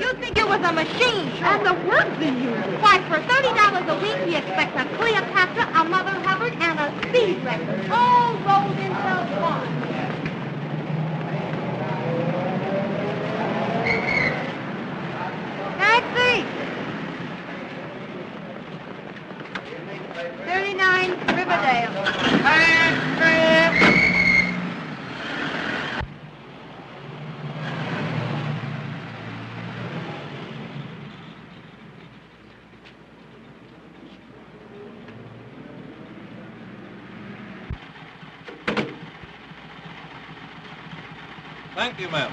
You think it was a machine? And the words he uses. Why, for $30 a week, he expects a Cleopatra, a Mother Hubbard, and a speed record, all rolled into one. Taxi! 39 Riverdale. Thank you, ma'am.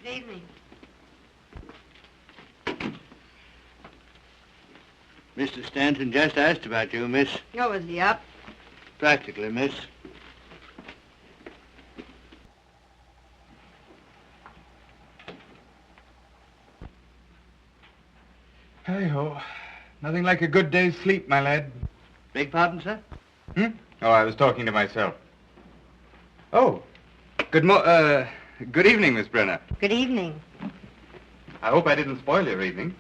Good evening. Mr. Stanton just asked about you, miss. Oh, is he up? Practically, miss. Hey-ho. Nothing like a good day's sleep, my lad. Beg pardon, sir? Oh, I was talking to myself. Oh, good evening, Miss Brenner. Good evening. I hope I didn't spoil your evening.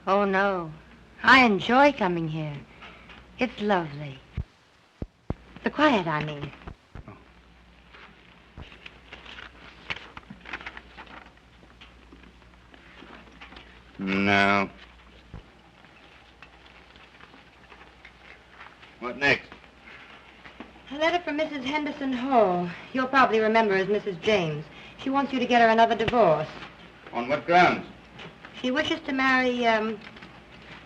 Oh, no. I enjoy coming here. It's lovely. The quiet, I mean. No. What next? A letter from Mrs. Henderson Hall. You'll probably remember as Mrs. James. She wants you to get her another divorce. On what grounds? She wishes to marry,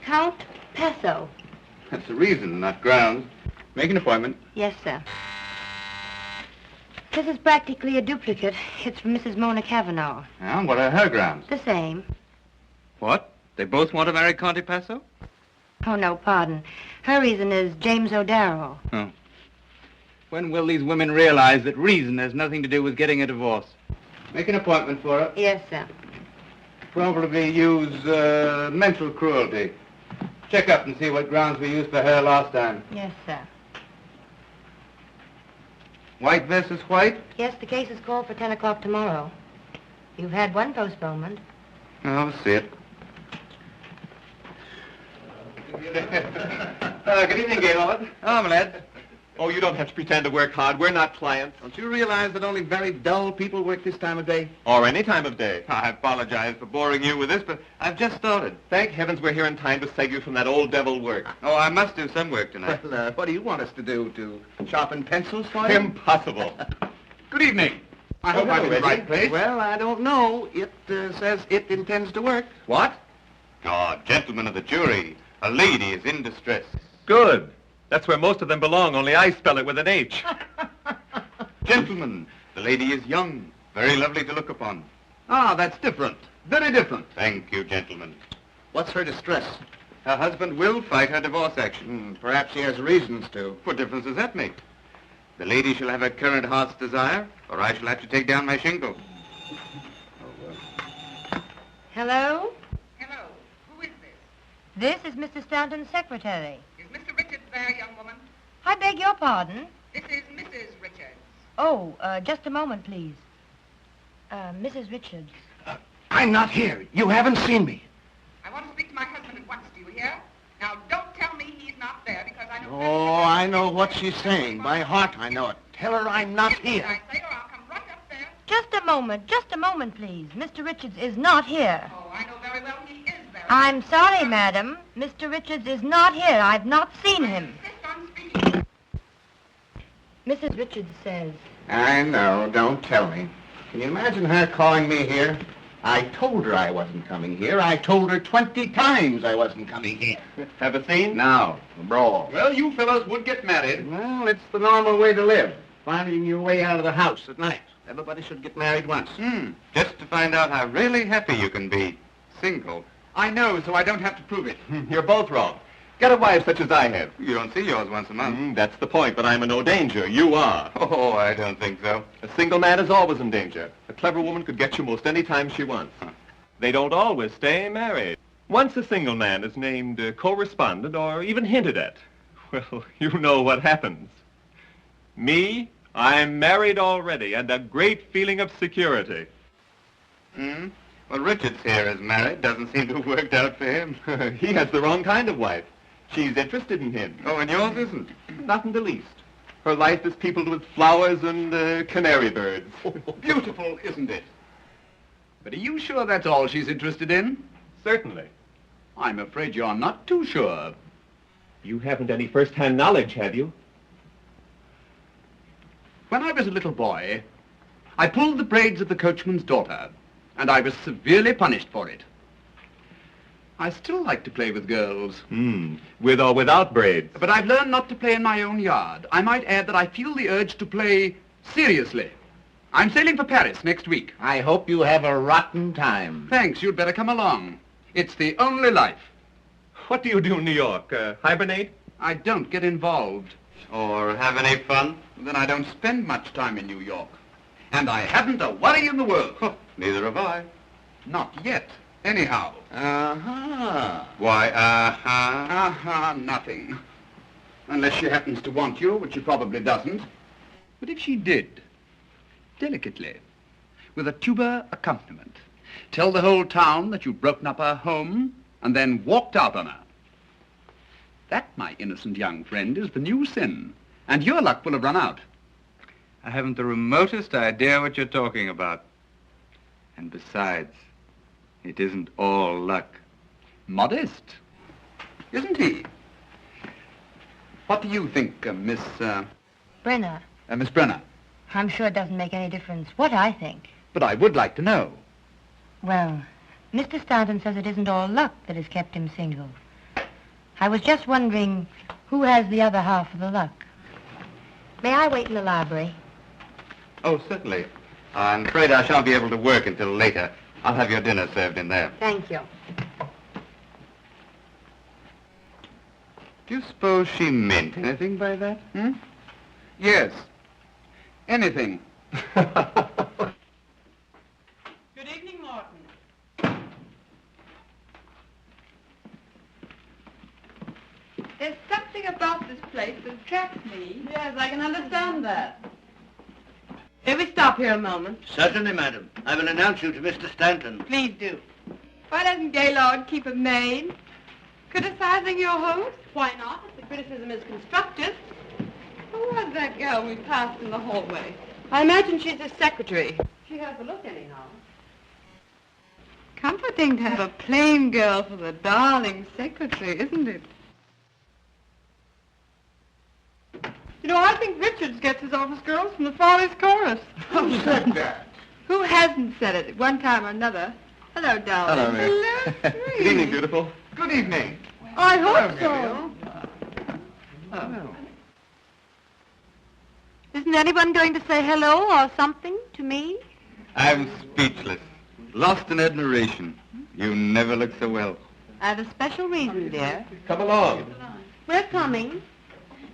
Count Pesso. That's the reason, not grounds. Make an appointment. Yes, sir. This is practically a duplicate. It's from Mrs. Mona Cavanaugh. Well, what are her grounds? The same. What? They both want to marry Conte Paso? Oh, no, pardon. Her reason is James O'Darrow. Oh. When will these women realize that reason has nothing to do with getting a divorce? Make an appointment for her. Yes, sir. Probably use mental cruelty. Check up and see what grounds we used for her last time. Yes, sir. White versus white? Yes, the case is called for 10 o'clock tomorrow. You've had one postponement. I'll see it. Good evening, Gaylord. Oh, my lad. Oh, you don't have to pretend to work hard. We're not clients. Don't you realize that only very dull people work this time of day? Or any time of day. I apologize for boring you with this, but I've just started. Thank heavens we're here in time to save you from that old devil work. Oh, I must do some work tonight. Well, what do you want us to do? To sharpen pencils for you? Impossible. Good evening. I hope I'm in the Reggie. right place. Well, I don't know. It says it intends to work. What? Oh, gentlemen of the jury, a lady is in distress. Good. That's where most of them belong, only I spell it with an H. Gentlemen, the lady is young, very lovely to look upon. Ah, that's different. Very different. Thank you, gentlemen. What's her distress? Her husband will fight her divorce action. Perhaps she has reasons to. What difference does that make? The lady shall have her current heart's desire, or I shall have to take down my shingle. Hello? Hello. Who is this? This is Mr. Stanton's secretary. Is Mr. Richards there, young woman? I beg your pardon. This is Mrs. Richards. Oh, just a moment, please. Mrs. Richards. I'm not here. You haven't seen me. I want to speak to my husband at once. Do you hear? Now, don't tell me he's not there, because I know... Oh, I know what she's saying. By heart, I know it. Tell her I'm not here. I say, or I'll come right up there. Just a moment, please. Mr. Richards is not here. Oh, I know very well he is there. I'm sorry, madam. Mr. Richards is not here. I've not seen him. Insist on speaking. Mrs. Richards says... I know. Don't tell me. Can you imagine her calling me here? I told her I wasn't coming here. I told her 20 times I wasn't coming here. Have a scene? Now, the brawl. Well, you fellows would get married. Well, it's the normal way to live. Finding your way out of the house at night. Everybody should get married once. Just to find out how really happy you can be. Single. I know, so I don't have to prove it. You're both wrong. Get a wife such as I have. You don't see yours once a month. That's the point, but I'm in no danger. You are. Oh, I don't think so. A single man is always in danger. A clever woman could get you most any time she wants. They don't always stay married. Once a single man is named correspondent or even hinted at, well, you know what happens. Me, I'm married already, and a great feeling of security. Hmm? Well, Richard's here is married. Doesn't seem to have worked out for him. He has the wrong kind of wife. She's interested in him. Oh, and yours isn't? Not in the least. Her life is peopled with flowers and canary birds. Beautiful, isn't it? But are you sure that's all she's interested in? Certainly. I'm afraid you're not too sure. You haven't any first-hand knowledge, have you? When I was a little boy, I pulled the braids of the coachman's daughter, and I was severely punished for it. I still like to play with girls. With or without braids. But I've learned not to play in my own yard. I might add that I feel the urge to play seriously. I'm sailing for Paris next week. I hope you have a rotten time. Thanks, you'd better come along. It's the only life. What do you do in New York? Hibernate? I don't get involved. Or have any fun? Then I don't spend much time in New York. And I haven't a worry in the world. Neither have I. Not yet, anyhow. Uh-huh. Why, Nothing. Unless she happens to want you, which she probably doesn't. But if she did, delicately, with a tuba accompaniment, tell the whole town that you'd broken up her home and then walked out on her. That, my innocent young friend, is the new sin. And your luck will have run out. I haven't the remotest idea what you're talking about. And besides, it isn't all luck. Modest, isn't he? What do you think, Miss Brenner, Brenner? I'm sure it doesn't make any difference what I think. But I would like to know. Well, Mr. Stanton says it isn't all luck that has kept him single. I was just wondering who has the other half of the luck. May I wait in the library? Oh, certainly. I'm afraid I shan't be able to work until later. I'll have your dinner served in there. Thank you. Do you suppose she meant anything by that? Yes. Anything. Good evening, Martin. There's something about this place that attracts me. Yes, I can understand that. May we stop here a moment? Certainly, madam. I will announce you to Mr. Stanton. Please do. Why doesn't Gaylord keep a maid? Criticizing your host? Why not, if the criticism is constructive? Who was that girl we passed in the hallway? I imagine she's his secretary. She has a look anyhow. Comforting to have a plain girl for the darling secretary, isn't it? You know, I think Richards gets his office girls from the Follies Chorus. Who said that? Who hasn't said it at one time or another? Hello, darling. Hello, Mary. Hello, Good sweet. evening, beautiful. Good evening. I hope so. Isn't anyone going to say hello or something to me? I'm speechless. Lost in admiration. You never look so well. I have a special reason, dear. Come along. We're coming.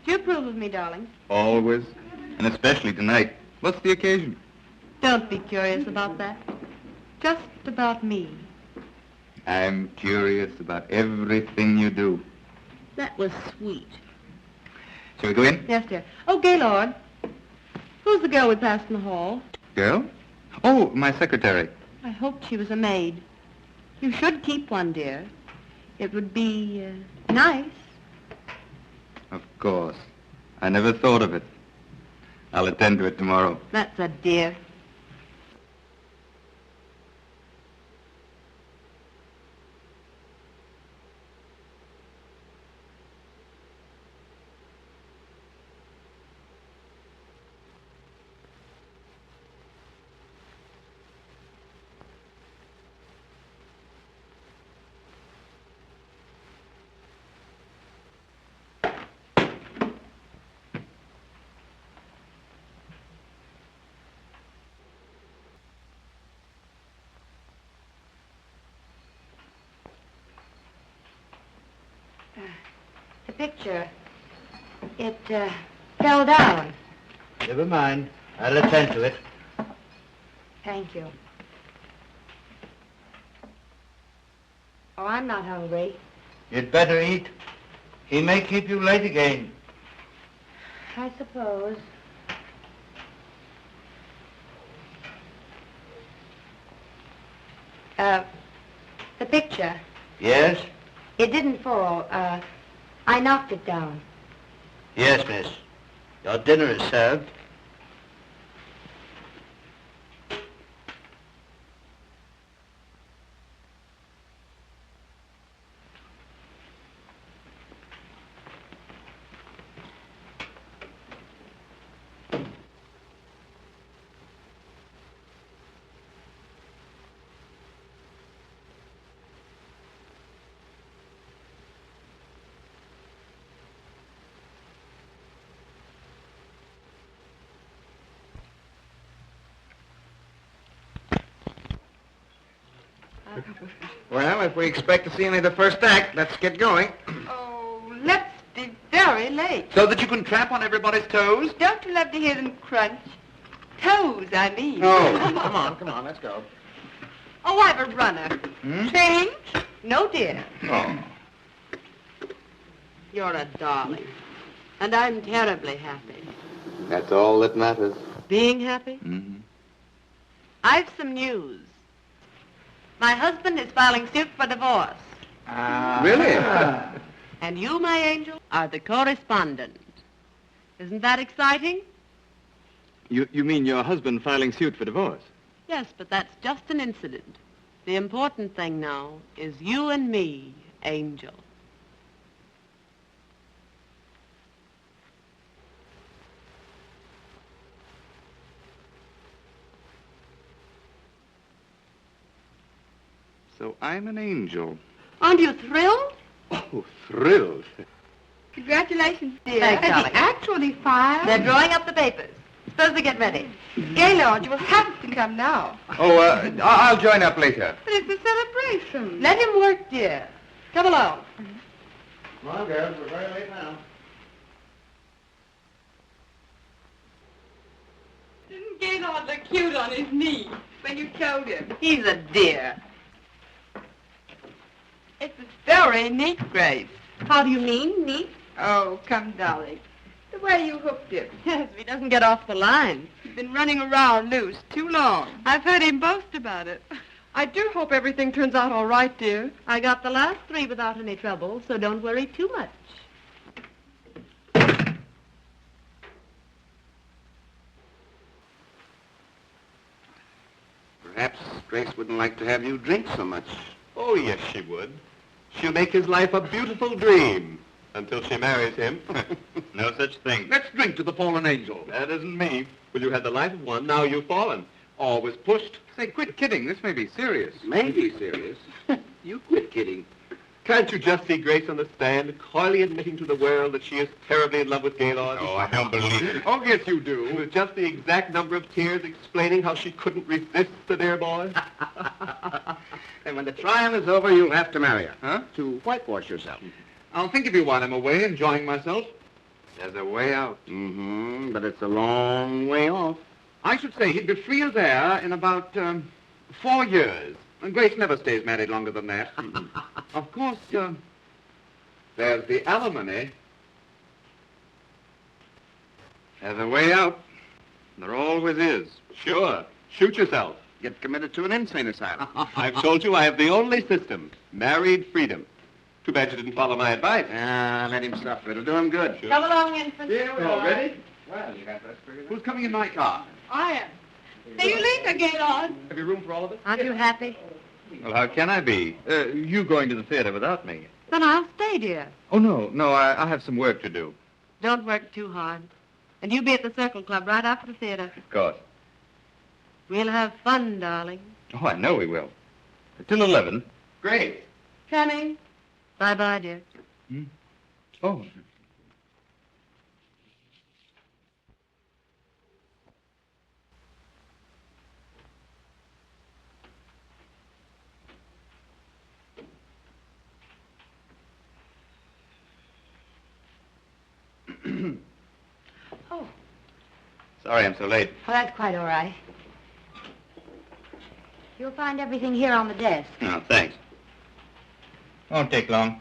Do you approve of me, darling? Always. And especially tonight. What's the occasion? Don't be curious about that. Just about me. I'm curious about everything you do. That was sweet. Shall we go in? Yes, dear. Oh, Gaylord. Who's the girl we passed in the hall? Girl? Oh, my secretary. I hoped she was a maid. You should keep one, dear. It would be nice. Of course. I never thought of it. I'll attend to it tomorrow. That's a dear. The picture, it fell down. Never mind. I'll attend to it. Thank you. Oh, I'm not hungry. You'd better eat. He may keep you late again. I suppose. The picture. Yes? It didn't fall. I knocked it down. Yes, miss. Your dinner is served. Well, if we expect to see any of the first act, let's get going. Oh, let's be very late. So that you can tramp on everybody's toes? Don't you love to hear them crunch? Toes, I mean. Oh, come on, let's go. Oh, I've a runner. Change? No, dear. Oh. You're a darling. And I'm terribly happy. That's all that matters. Being happy? Mm-hmm. I've some news. My husband is filing suit for divorce. Really? And you, my angel, are the correspondent. Isn't that exciting? You mean your husband filing suit for divorce? Yes, but that's just an incident. The important thing now is you and me, Angel. So I'm an angel. Aren't you thrilled? Oh, thrilled. Congratulations, dear. Thanks, darling. Actually filed. They're drawing up the papers. Suppose they get ready. Gaylord, you will have to come now. Oh, I'll join up later. But it's a celebration. Let him work, dear. Come along. Come on, girls, we're very late now. Didn't Gaylord look cute on his knee when you told him? He's a dear. It's very neat, Grace. How do you mean, neat? Oh, come, darling. The way you hooked him. Yes, if he doesn't get off the line. He's been running around loose too long. I've heard him boast about it. I do hope everything turns out all right, dear. I got the last 3 without any trouble, so don't worry too much. Perhaps Grace wouldn't like to have you drink so much. Oh, yes, she would. She'll make his life a beautiful dream until she marries him. No such thing. Let's drink to the fallen angel. That isn't me. Well, you had the life of one, now you've fallen. Always pushed. Say, quit kidding. This may be serious. Maybe serious. You quit kidding. Can't you just see Grace on the stand, coyly admitting to the world that she is terribly in love with Gaylord? Oh, I don't believe it. Oh, yes, you do. With just the exact number of tears explaining how she couldn't resist the dear boy? And when the trial is over, you'll have to marry her. Huh? To whitewash yourself. I'll think of you while I'm away enjoying myself. There's a way out. Mm-hmm, but it's a long way off. I should say he'd be free as air in about 4 years. And Grace never stays married longer than that. Of course, there's the alimony. There's a way out. There always is. Sure. Shoot yourself. Get committed to an insane asylum. I've told you I have the only system. Married freedom. Too bad you didn't follow my advice. Let him suffer. It'll do him good. Come along, infant. Here we are. Ready? Well, you got that figured out. Who's coming in my car? I am. See you later, Gaylord. Have you room for all of us? Aren't you happy? Well, how can I be? You going to the theater without me. Then I'll stay, dear. Oh, no, I have some work to do. Don't work too hard. And you be at the Circle Club right after the theater. Of course. We'll have fun, darling. Oh, I know we will. Till 11. Great. Coming. Bye-bye, dear. Oh. Oh. Sorry I'm so late. Oh, that's quite all right. You'll find everything here on the desk. Oh, thanks. Won't take long.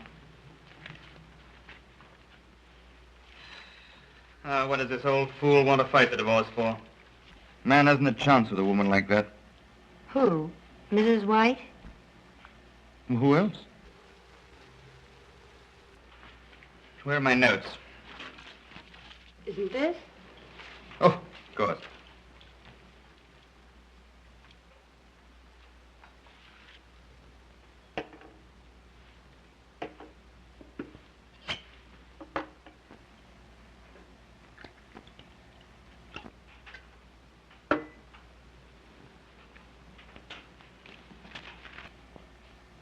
What does this old fool want to fight the divorce for? Man hasn't a chance with a woman like that. Who? Mrs. White? Well, who else? Where are my notes? Isn't this? Oh, of course.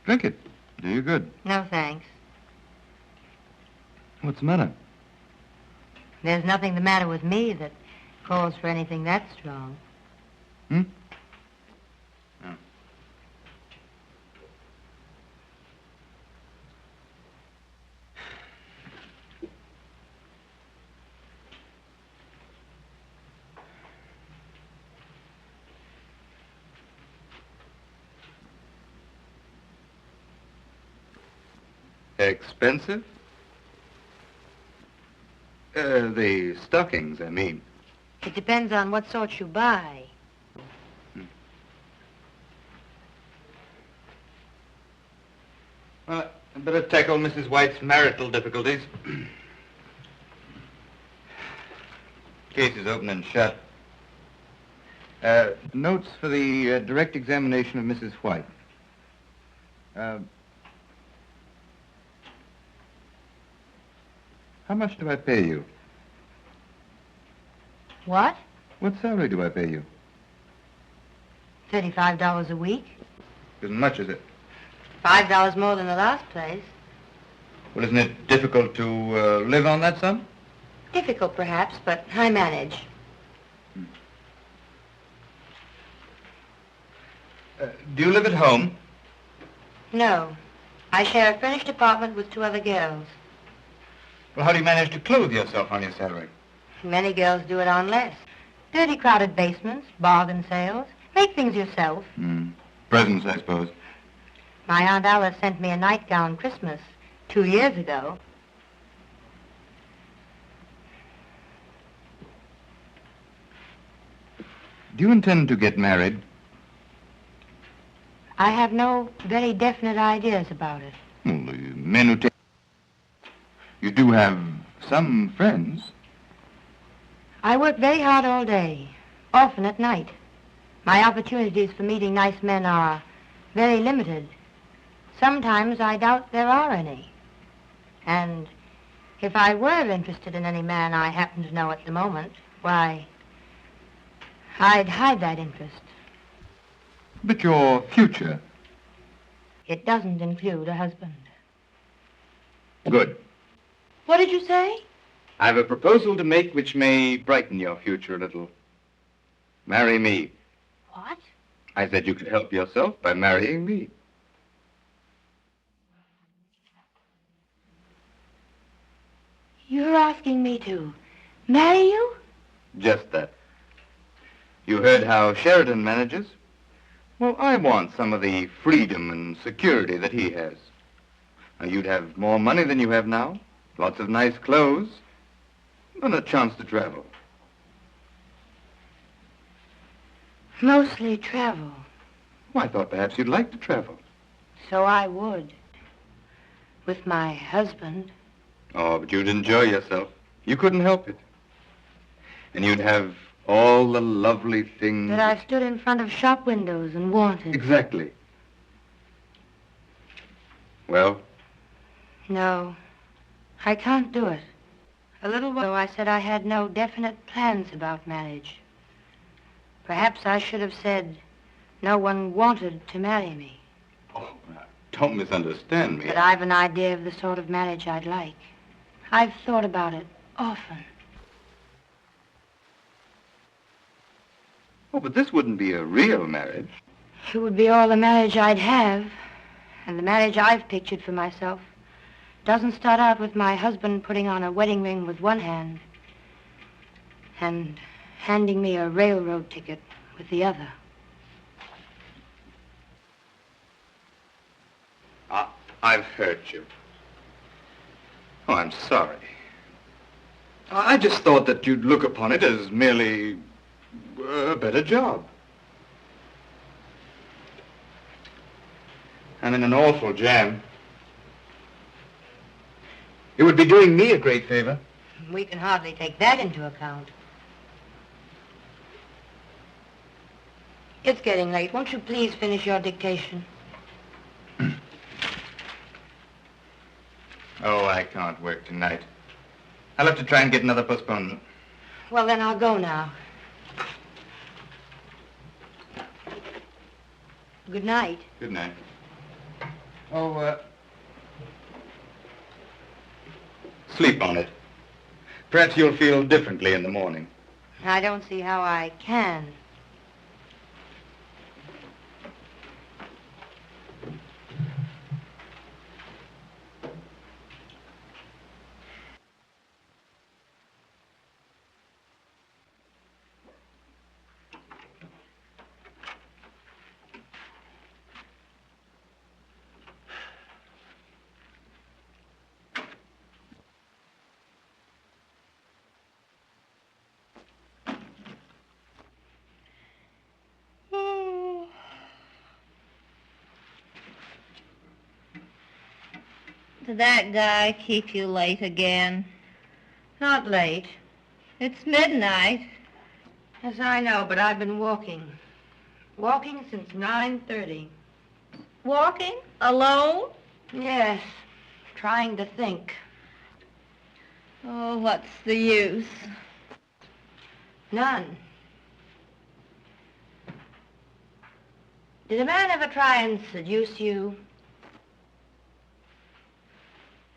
Drink it. Do you good. No, thanks. What's the matter? There's nothing the matter with me that calls for anything that strong. Hmm? No. Expensive? The stockings, I mean. It depends on what sort you buy. Well, I'd better tackle Mrs. White's marital difficulties. Case is open and shut. Notes for the direct examination of Mrs. White. How much do I pay you? What? What salary do I pay you? $35 a week? Isn't much, is it? $5 more than the last place. Well, isn't it difficult to live on that sum? Difficult, perhaps, but I manage. Do you live at home? No. I share a furnished apartment with 2 other girls. Well, how do you manage to clothe yourself on your salary? Many girls do it on less. Dirty, crowded basements, bargain sales. Make things yourself. Presents, I suppose. My Aunt Alice sent me a nightgown Christmas 2 years ago. Do you intend to get married? I have no very definite ideas about it. Well, the men who take... You do have some friends. I work very hard all day, often at night. My opportunities for meeting nice men are very limited. Sometimes I doubt there are any. And if I were interested in any man I happen to know at the moment, why, I'd hide that interest. But your future. It doesn't include a husband. Good. What did you say? I have a proposal to make which may brighten your future a little. Marry me. What? I said you could help yourself by marrying me. You're asking me to marry you? Just that. You heard how Sheridan manages? Well, I want some of the freedom and security that he has. Now, you'd have more money than you have now, lots of nice clothes, and a chance to travel. Mostly travel. Well, I thought perhaps you'd like to travel. So I would. With my husband. Oh, but you'd enjoy yourself. You couldn't help it. And you'd have all the lovely things... That I stood in front of shop windows and wanted. Exactly. Well? No, I can't do it. A little while ago I said I had no definite plans about marriage. Perhaps I should have said no one wanted to marry me. Oh, don't misunderstand me. But I've an idea of the sort of marriage I'd like. I've thought about it often. Oh, but this wouldn't be a real marriage. It would be all the marriage I'd have. And the marriage I've pictured for myself doesn't start out with my husband putting on a wedding ring with one hand and handing me a railroad ticket with the other. I've hurt you. Oh, I'm sorry. I just thought that you'd look upon it as merely a better job. I'm in an awful jam. You would be doing me a great favor. We can hardly take that into account. It's getting late. Won't you please finish your dictation? Oh, I can't work tonight. I'll have to try and get another postponement. Well, then I'll go now. Good night. Good night. Oh, sleep on it. Perhaps you'll feel differently in the morning. I don't see how I can. Did that guy keep you late again? Not late. It's midnight. Yes, I know, but I've been walking. Walking since 9:30. Walking? Alone? Yes, trying to think. Oh, what's the use? None. Did a man ever try and seduce you?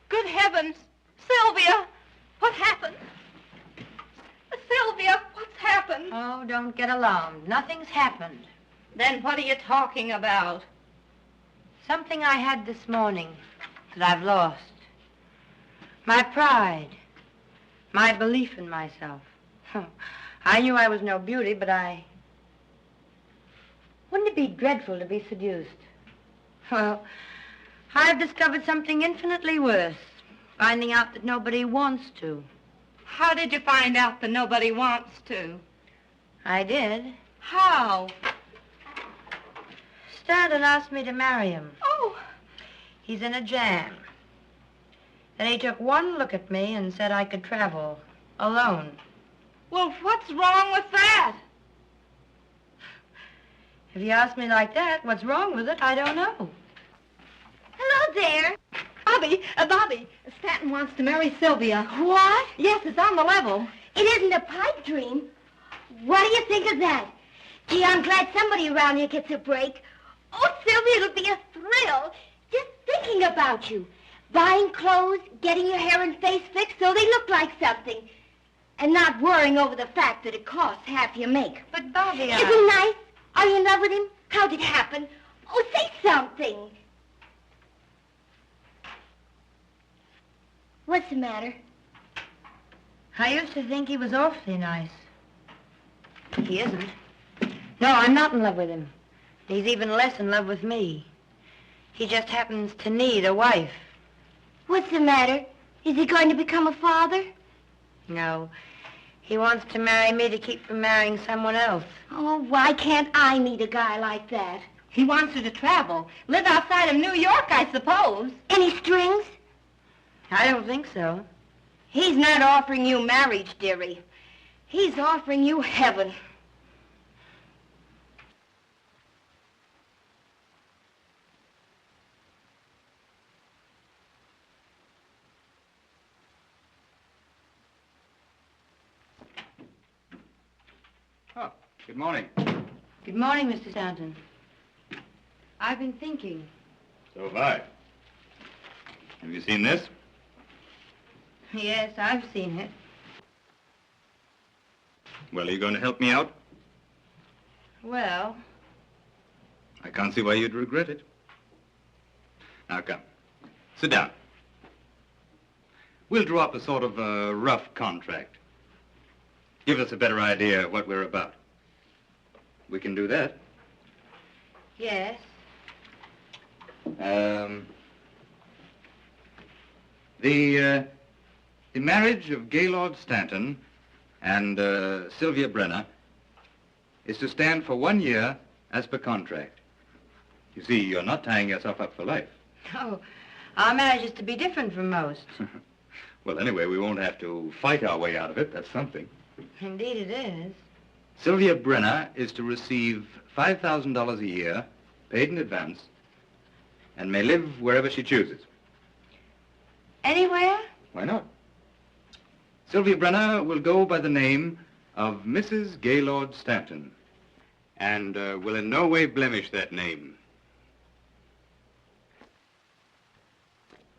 Good heavens! Sylvia! What happened? Sylvia, what's happened? Oh, don't get alarmed. Nothing's happened. Then what are you talking about? Something I had this morning that I've lost. My pride. My belief in myself. I knew I was no beauty, but Wouldn't it be dreadful to be seduced? Well, I've discovered something infinitely worse. Finding out that nobody wants to. How did you find out that nobody wants to? I did. How? Stanton asked me to marry him. Oh! He's in a jam. Then he took one look at me and said I could travel alone. Well, what's wrong with that? If you ask me like that, what's wrong with it, I don't know. Hello there. Bobby, Stanton wants to marry Sylvia. What? Yes, it's on the level. It isn't a pipe dream. What do you think of that? Gee, I'm glad somebody around here gets a break. Oh, Sylvia, it'll be a thrill just thinking about you. Buying clothes, getting your hair and face fixed so they look like something. And not worrying over the fact that it costs half your make. But, Bobby, Isn't nice? Are you in love with him? How'd it happen? Oh, say something. What's the matter? I used to think he was awfully nice. He isn't. No, I'm not in love with him. He's even less in love with me. He just happens to need a wife. What's the matter? Is he going to become a father? No. He wants to marry me to keep from marrying someone else. Oh, why can't I meet a guy like that? He wants her to travel. Live outside of New York, I suppose. Any strings? I don't think so. He's not offering you marriage, dearie. He's offering you heaven. Oh, good morning. Good morning, Mr. Stanton. I've been thinking. So have I. Have you seen this? Yes, I've seen it. Well, are you going to help me out? Well, I can't see why you'd regret it. Now, come. Sit down. We'll draw up a sort of a rough contract. Give us a better idea of what we're about. We can do that. yes. The marriage of Gaylord Stanton and Sylvia Brenner is to stand for 1 year as per contract. You see, you're not tying yourself up for life. Oh, our marriage is to be different from most. Well, anyway, we won't have to fight our way out of it. That's something. Indeed it is. Sylvia Brenner is to receive $5,000 a year, paid in advance, and may live wherever she chooses. Anywhere? Why not? Sylvia Brenner will go by the name of Mrs. Gaylord Stanton, and will in no way blemish that name.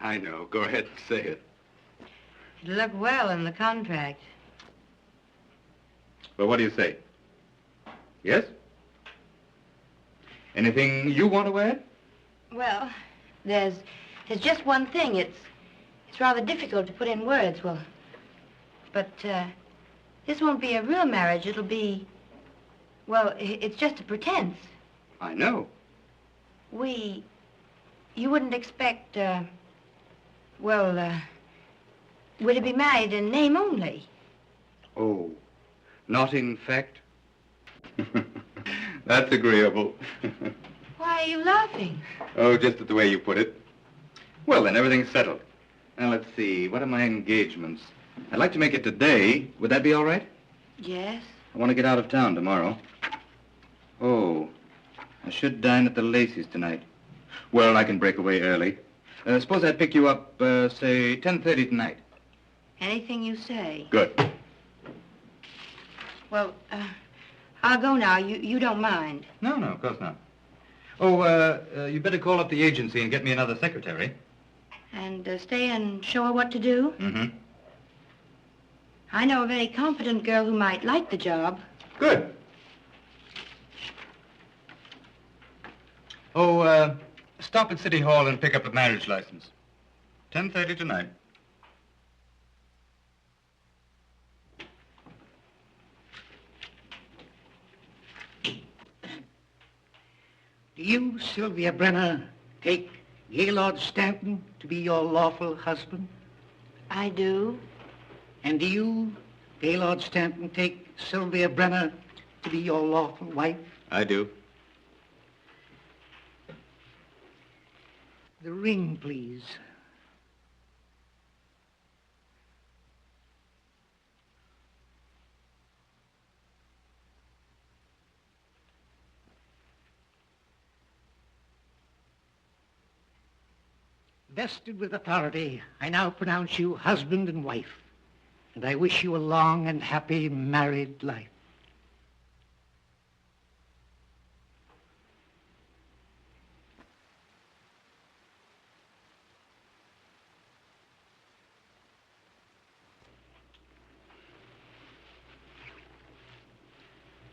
I know. Go ahead and say it. It'll look well in the contract. Well, what do you say? Yes? Anything you want to add? Well, there's just one thing. It's rather difficult to put in words. But this won't be a real marriage. It'll be, well, it's just a pretense. I know. You wouldn't expect, we're to be married in name only. Oh, not in fact? That's agreeable. Why are you laughing? Oh, just at the way you put it. Well, then, everything's settled. Now, let's see. What are my engagements? I'd like to make it today. Would that be all right? Yes. I want to get out of town tomorrow. Oh, I should dine at the Lacey's tonight. Well, I can break away early. Suppose I pick you up, say, 10:30 tonight. Anything you say. Good. Well, I'll go now. You don't mind. No, of course not. Oh, you better call up the agency and get me another secretary. And stay and show her what to do? Mm-hmm. I know a very competent girl who might like the job. Good. Oh, stop at City Hall and pick up a marriage license. 10:30 tonight. Do you, Sylvia Brenner, take Gaylord Stanton to be your lawful husband? I do. And do you, Gaylord Stanton, take Sylvia Brenner to be your lawful wife? I do. The ring, please. Vested with authority, I now pronounce you husband and wife, and I wish you a long and happy married life.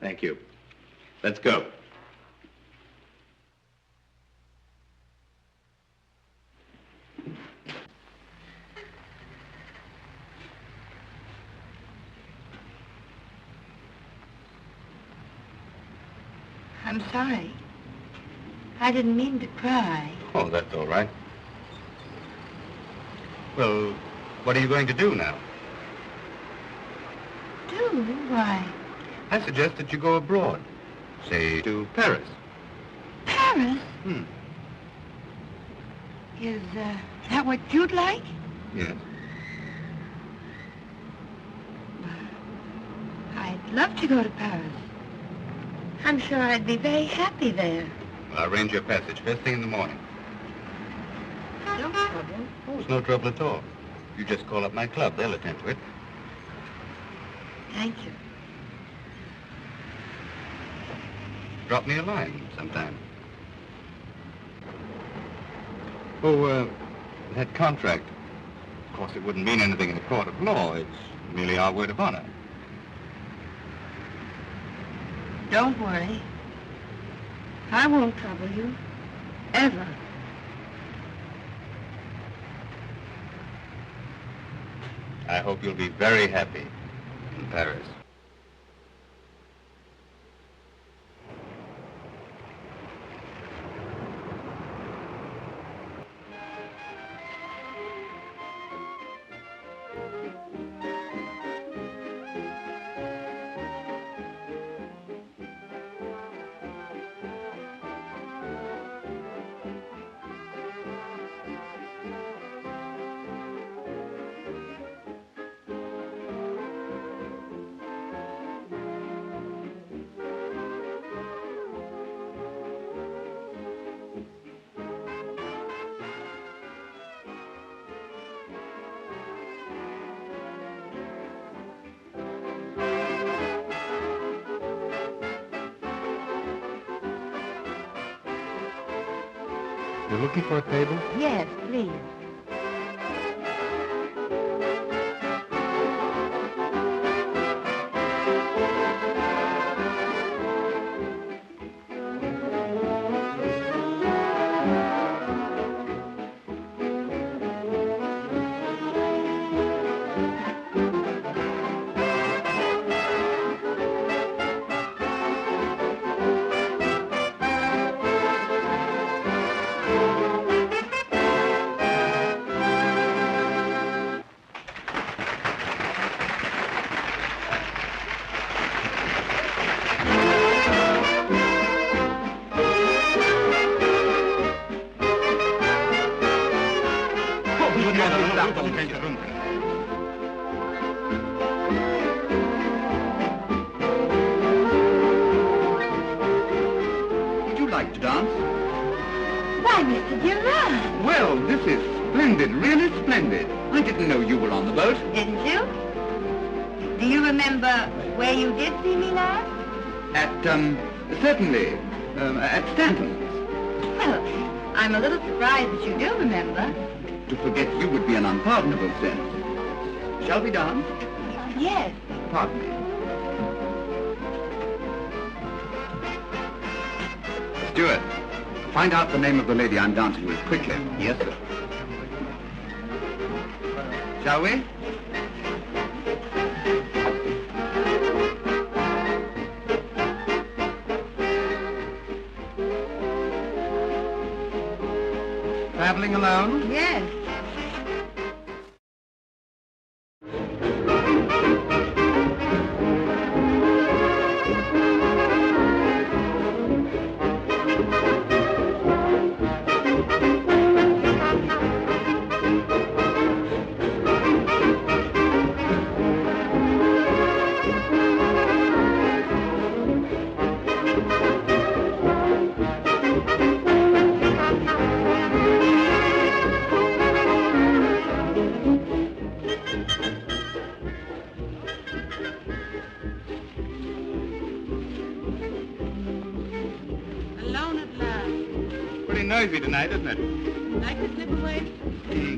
Thank you. Let's go. I'm sorry. I didn't mean to cry. Oh, that's all right. Well, what are you going to do now? Do? Why? I suggest that you go abroad. Say, to Paris. Paris? Hmm. Is that what you'd like? Yes. I'd love to go to Paris. I'm sure I'd be very happy there. Well, I'll arrange your passage first thing in the morning. No trouble. Oh, it's no trouble at all. You just call up my club. They'll attend to it. Thank you. Drop me a line sometime. Oh, that contract. Of course, it wouldn't mean anything in a court of law. It's merely our word of honor. Don't worry. I won't trouble you. Ever. I hope you'll be very happy in Paris. You're looking for a table? Yes, please. Would you like to dance? Why, Mr. Gerard. Well, this is splendid, really splendid. I didn't know you were on the boat. Didn't you? Do you remember where you did see me last? Certainly, at Stanton's. Well, I'm a little surprised that you do remember. To forget you would be an unpardonable sin. Shall we dance? Yes. Pardon me. Steward, find out the name of the lady I'm dancing with quickly. Yes, sir. Shall we? Traveling alone? Yes. Alone at last. Pretty noisy tonight, isn't it? Like to slip away?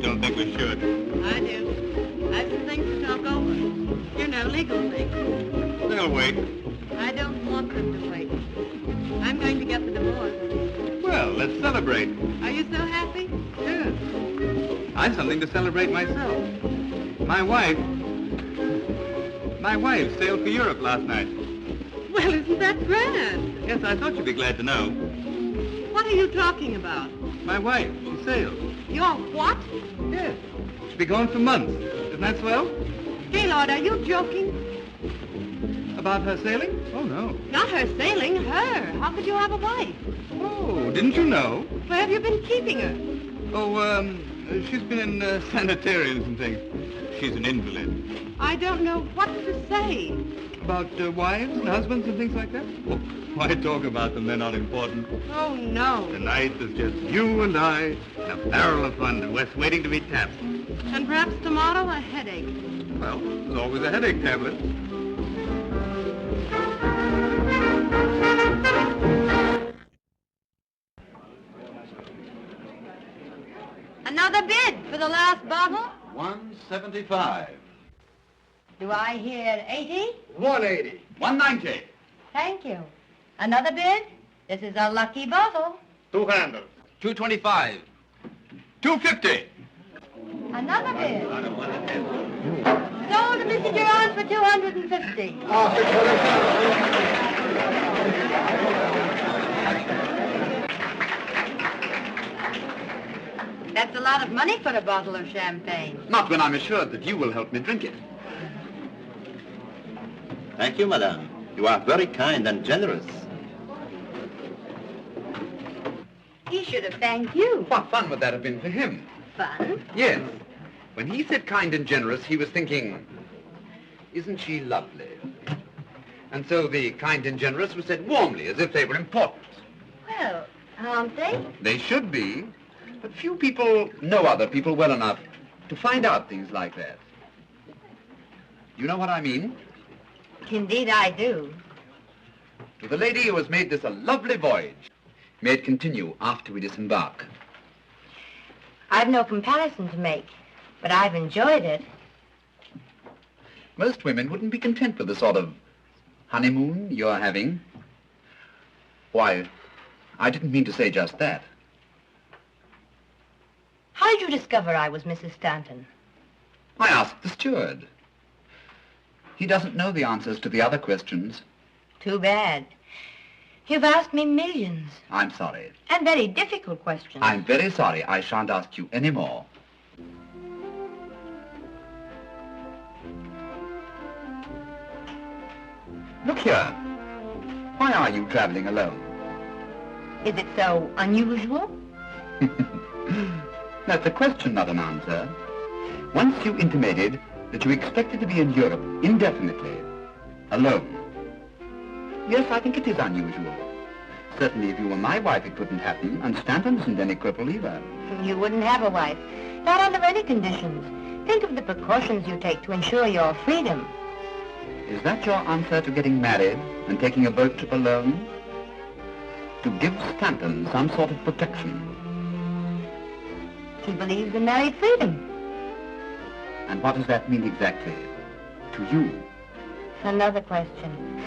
Don't think we should. I do. I've some things to talk over. You know, legal things. They'll wait. I don't want them to wait. I'm going to get the divorce. Well, let's celebrate. Are you so happy? Yes. I've something to celebrate myself. My wife sailed for Europe last night. Well, isn't that grand? Yes, I thought you'd be glad to know. What are you talking about? My wife, she sailed. Your what? Yes. She'll be gone for months. Isn't that swell? Gaylord, are you joking? About her sailing? Oh, no. Not her sailing, her. How could you have a wife? Oh, didn't you know? Where have you been keeping her? Oh, she's been in sanitariums and things. She's an invalid. I don't know what to say. About wives and husbands and things like that? Oh, why talk about them? They're not important. Oh, no. Tonight there's just you and I, and a barrel of fun, West waiting to be tapped. And perhaps tomorrow a headache. Well, there's always a headache tablet. Another bid for the last bottle? $175. Do I hear 80? $180. $190. Thank you. Another bid? This is a lucky bottle. $200. $225. $250. Another bid. Sold to Mr. Durant for $250. That's a lot of money for a bottle of champagne. Not when I'm assured that you will help me drink it. Thank you, madame. You are very kind and generous. He should have thanked you. What fun would that have been for him? Fun? Yes. When he said kind and generous, he was thinking, isn't she lovely? And so the kind and generous was said warmly, as if they were important. Well, aren't they? They should be, but few people know other people well enough to find out things like that. You know what I mean? Indeed I do. To the lady who has made this a lovely voyage, may it continue after we disembark. I've no comparison to make, but I've enjoyed it. Most women wouldn't be content with the sort of honeymoon you're having. Why, I didn't mean to say just that. How did you discover I was Mrs. Stanton? I asked the steward. He doesn't know the answers to the other questions. Too bad. You've asked me millions. I'm sorry. And very difficult questions. I'm very sorry. I shan't ask you any more. Look here. Why are you traveling alone? Is it so unusual? That's a question, not an answer. Once you intimated that you expected to be in Europe indefinitely, alone. Yes, I think it is unusual. Certainly, if you were my wife, it wouldn't happen, and Stanton isn't any cripple either. You wouldn't have a wife. Not under any conditions. Think of the precautions you take to ensure your freedom. Is that your answer to getting married and taking a boat trip alone? To give Stanton some sort of protection. He believes in married freedom. And what does that mean exactly to you? Another question.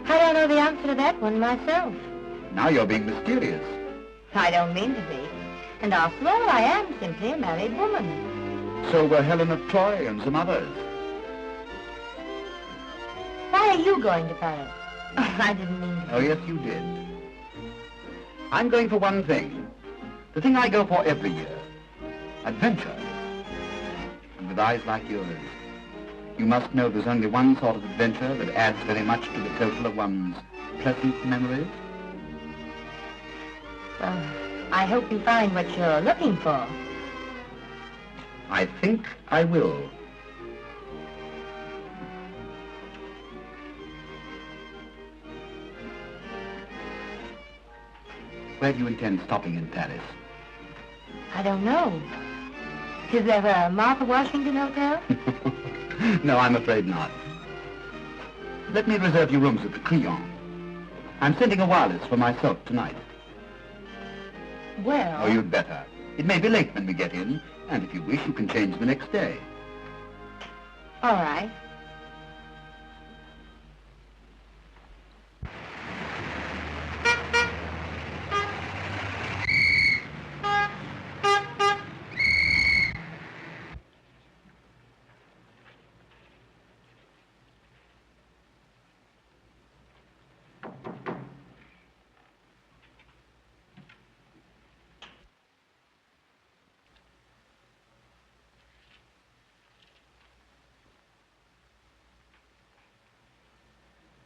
I don't know the answer to that one myself. Now you're being mysterious. I don't mean to be. And after all, I am simply a married woman. So were Helen of Troy and some others. Why are you going to Paris? Oh, I didn't mean to. Oh, yes, you did. I'm going for one thing. The thing I go for every year. Adventure. And with eyes like yours, you must know there's only one sort of adventure that adds very much to the total of one's pleasant memories. Well, I hope you find what you're looking for. I think I will. Where do you intend stopping in Paris? I don't know. Is there a Martha Washington hotel? No, I'm afraid not. Let me reserve your rooms at the Crillon. I'm sending a wireless for myself tonight. Well... Oh, you'd better. It may be late when we get in, and if you wish, you can change the next day. All right.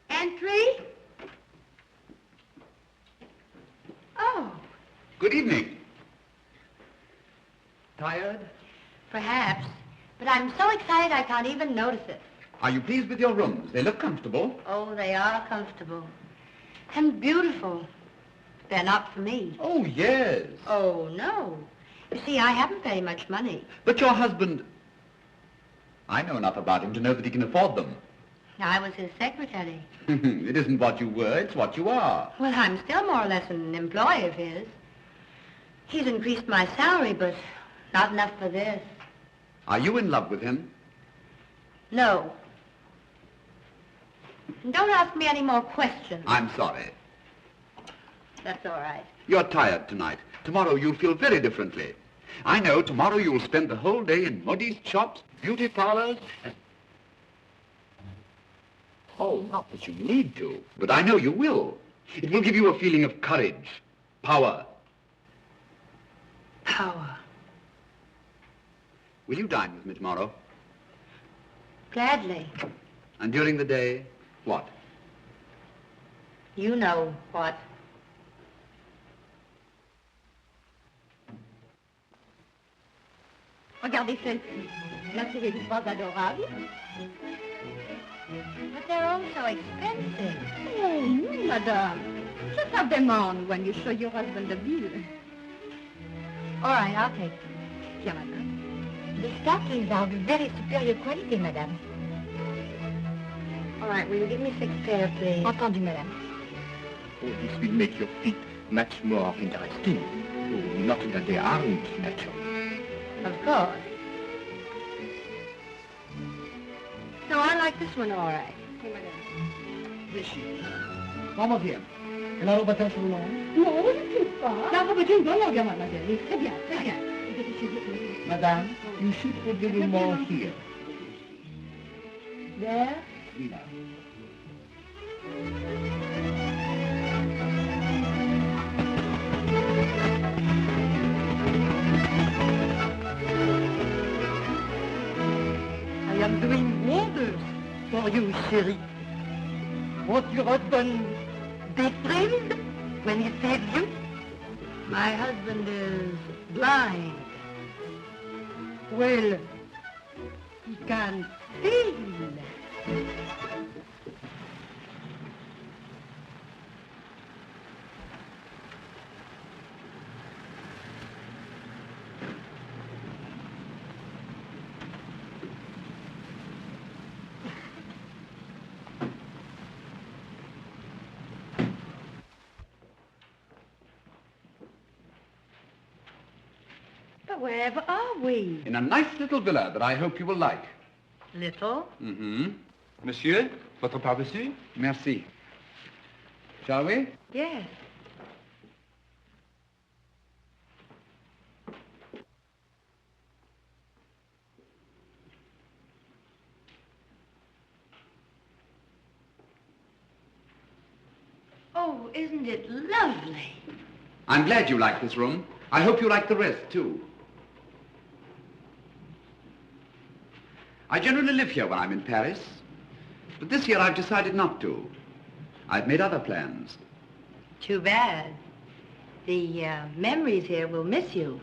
Entry? Oh. Good evening. Tired? Perhaps. But I'm so excited I can't even notice it. Are you pleased with your rooms? They look comfortable. Oh, they are comfortable. And beautiful. They're not for me. Oh, yes. Oh, no. You see, I haven't very much money. But your husband... I know enough about him to know that he can afford them. I was his secretary. It isn't what you were, it's what you are. Well, I'm still more or less an employee of his. He's increased my salary, but not enough for this. Are you in love with him? No. And don't ask me any more questions. I'm sorry. That's all right. You're tired tonight. Tomorrow you'll feel very differently. I know tomorrow you'll spend the whole day in modiste shops, beauty parlors, and... Oh, not that you need to, but I know you will. It will give you a feeling of courage, power. Power. Will you dine with me tomorrow? Gladly. And during the day, what? You know what. Regardez celle-ci. La série des trois adorables. But they're all so expensive. Oh, no, madame. Just have them on when you show your husband the bill. All right, I'll take them. Tiens, madame. The stockings are of very superior quality, madame. All right, will you give me 6 pairs, please? Entendu, madame. Oh, this will make your feet much more interesting. Oh, not that they aren't natural. Of course. No, I like this one all right. Vamos bien. ¿El la roba sur le monde? Non, je ne sais pas. La roba est une bonne organe, mademoiselle. Très bien, très bien. Madame, you should put a little more here. There? Là. I am doing wonders for you, chérie. Won't your husband be thrilled when he sees you? My husband is blind. Well, he can feel. But wherever are we? In a nice little villa that I hope you will like. Little? Mm-hmm. Monsieur, votre pas reçu? Merci. Shall we? Yes. Oh, isn't it lovely? I'm glad you like this room. I hope you like the rest, too. I generally live here when I'm in Paris, but this year I've decided not to. I've made other plans. Too bad. The memories here will miss you,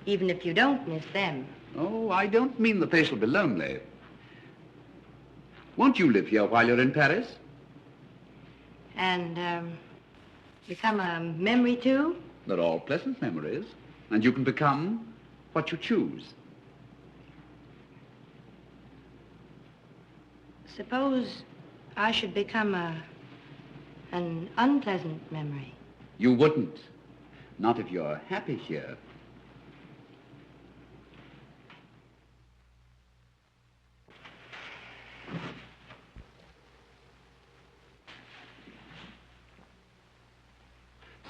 even if you don't miss them. Oh, I don't mean that they shall be lonely. Won't you live here while you're in Paris? And become a memory, too? They're all pleasant memories, and you can become what you choose. Suppose I should become an unpleasant memory. You wouldn't. Not if you're happy here.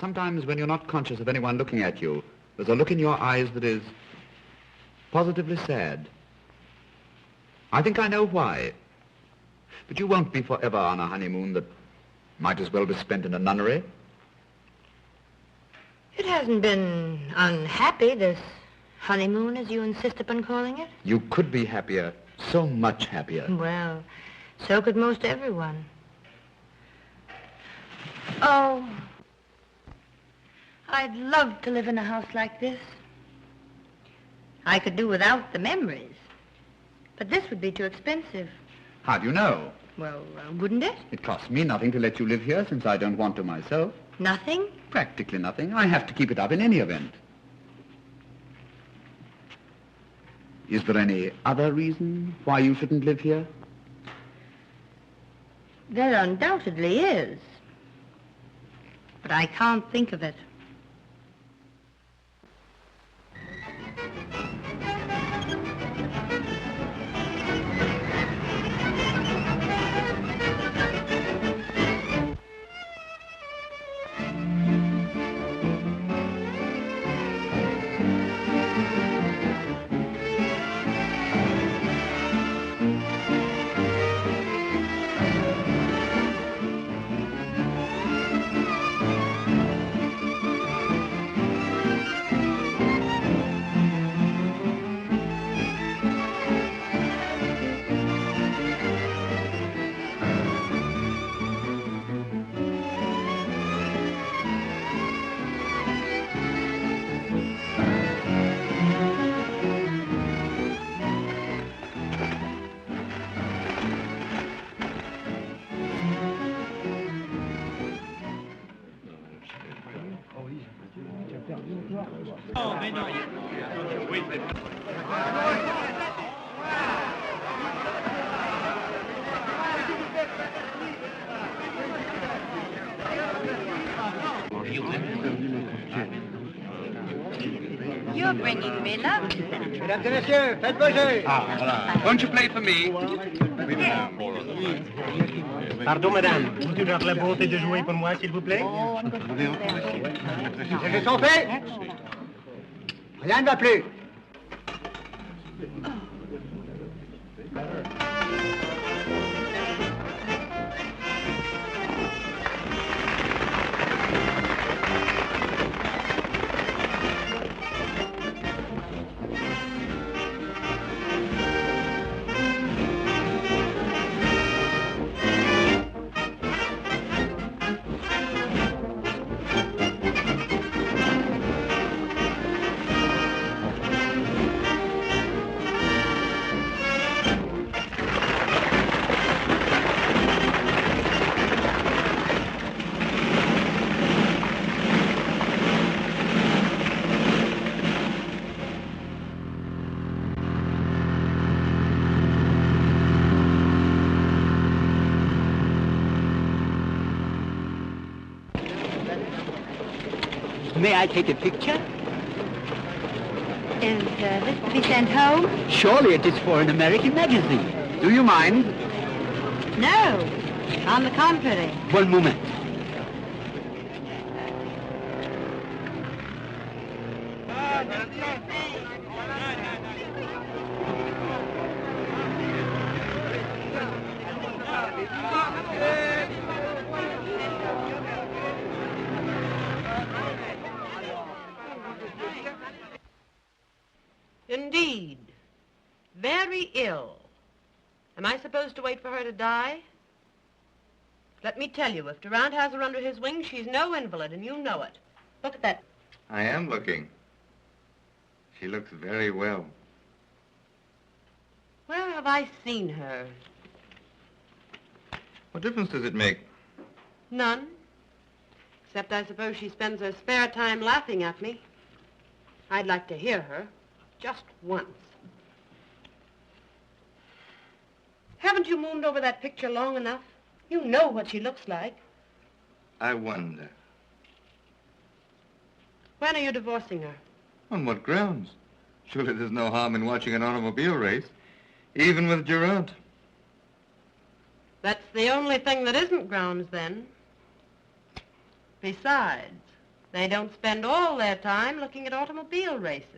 Sometimes when you're not conscious of anyone looking at you, there's a look in your eyes that is positively sad. I think I know why. But you won't be forever on a honeymoon that might as well be spent in a nunnery. It hasn't been unhappy, this honeymoon, as you insist upon calling it. You could be happier, so much happier. Well, so could most everyone. Oh, I'd love to live in a house like this. I could do without the memories, but this would be too expensive. How do you know? Well, wouldn't it? It costs me nothing to let you live here since I don't want to myself. Nothing? Practically nothing. I have to keep it up in any event. Is there any other reason why you shouldn't live here? There undoubtedly is. But I can't think of it. You're bringing me luck. Mesdames et messieurs, faites vos jeux. Won't you play for me? Pardon, madame. Vous avez la bonté de jouer pour moi, s'il vous plaît? Les jeux sont faits. Rien ne va plus. May I take a picture? Is this to be sent home? Surely it is for an American magazine. Do you mind? No. On the contrary. One moment. Indeed. Very ill. Am I supposed to wait for her to die? Let me tell you, if Durant has her under his wing, she's no invalid, and you know it. Look at that. I am looking. She looks very well. Where have I seen her? What difference does it make? None. Except I suppose she spends her spare time laughing at me. I'd like to hear her. Just once. Haven't you mooned over that picture long enough? You know what she looks like. I wonder. When are you divorcing her? On what grounds? Surely there's no harm in watching an automobile race, even with Durant. That's the only thing that isn't grounds, then. Besides, they don't spend all their time looking at automobile races.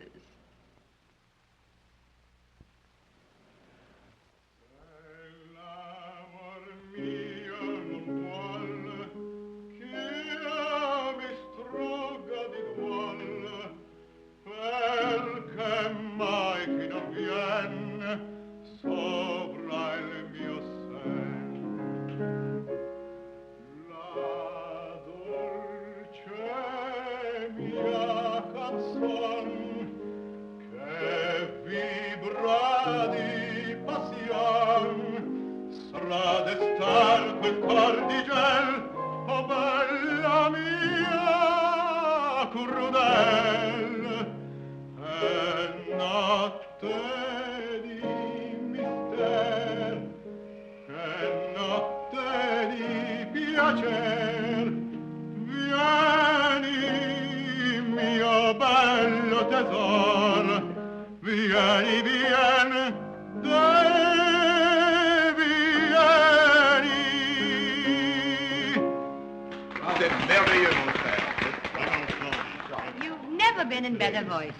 You've never been in better voice.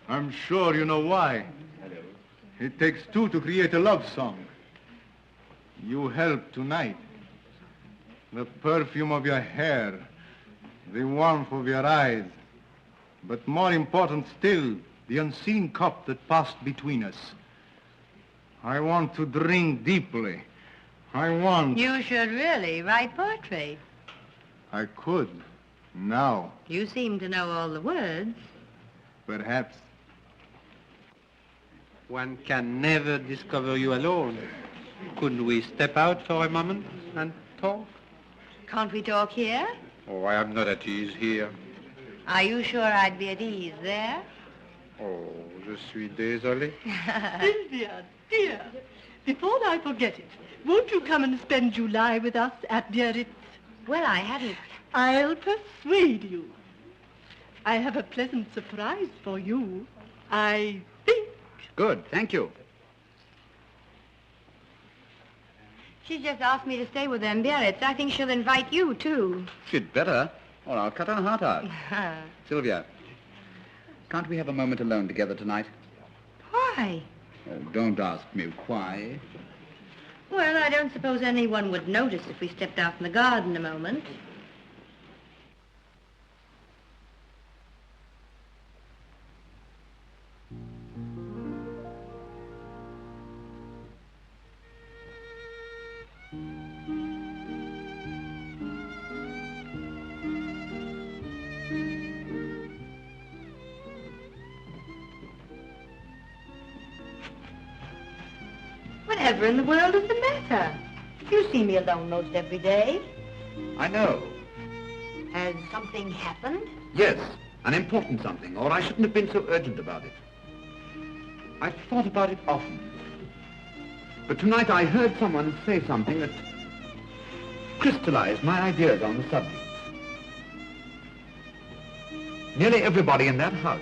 I'm sure you know why. It takes two to create a love song. You help tonight. The perfume of your hair, the warmth of your eyes, but more important still, the unseen cup that passed between us. I want to drink deeply. I want... You should really write poetry. I could, now. You seem to know all the words. Perhaps. One can never discover you alone. Couldn't we step out for a moment and talk? Can't we talk here? Oh, I am not at ease here. Are you sure I'd be at ease there? Oh, je suis désolé. Sylvia, dear, before I forget it, won't you come and spend July with us at Biarritz? Well, I hadn't... I'll persuade you. I have a pleasant surprise for you. I think. Good, thank you. She just asked me to stay with them Biarritz. I think she'll invite you, too. She'd better, or I'll cut her heart out. Sylvia, can't we have a moment alone together tonight? Why? Oh, don't ask me why. Well, I don't suppose anyone would notice if we stepped out in the garden a moment. Whatever in the world is the matter? You see me alone most every day. I know. Has something happened? Yes, an important something, or I shouldn't have been so urgent about it. I've thought about it often. But tonight I heard someone say something that crystallized my ideas on the subject. Nearly everybody in that house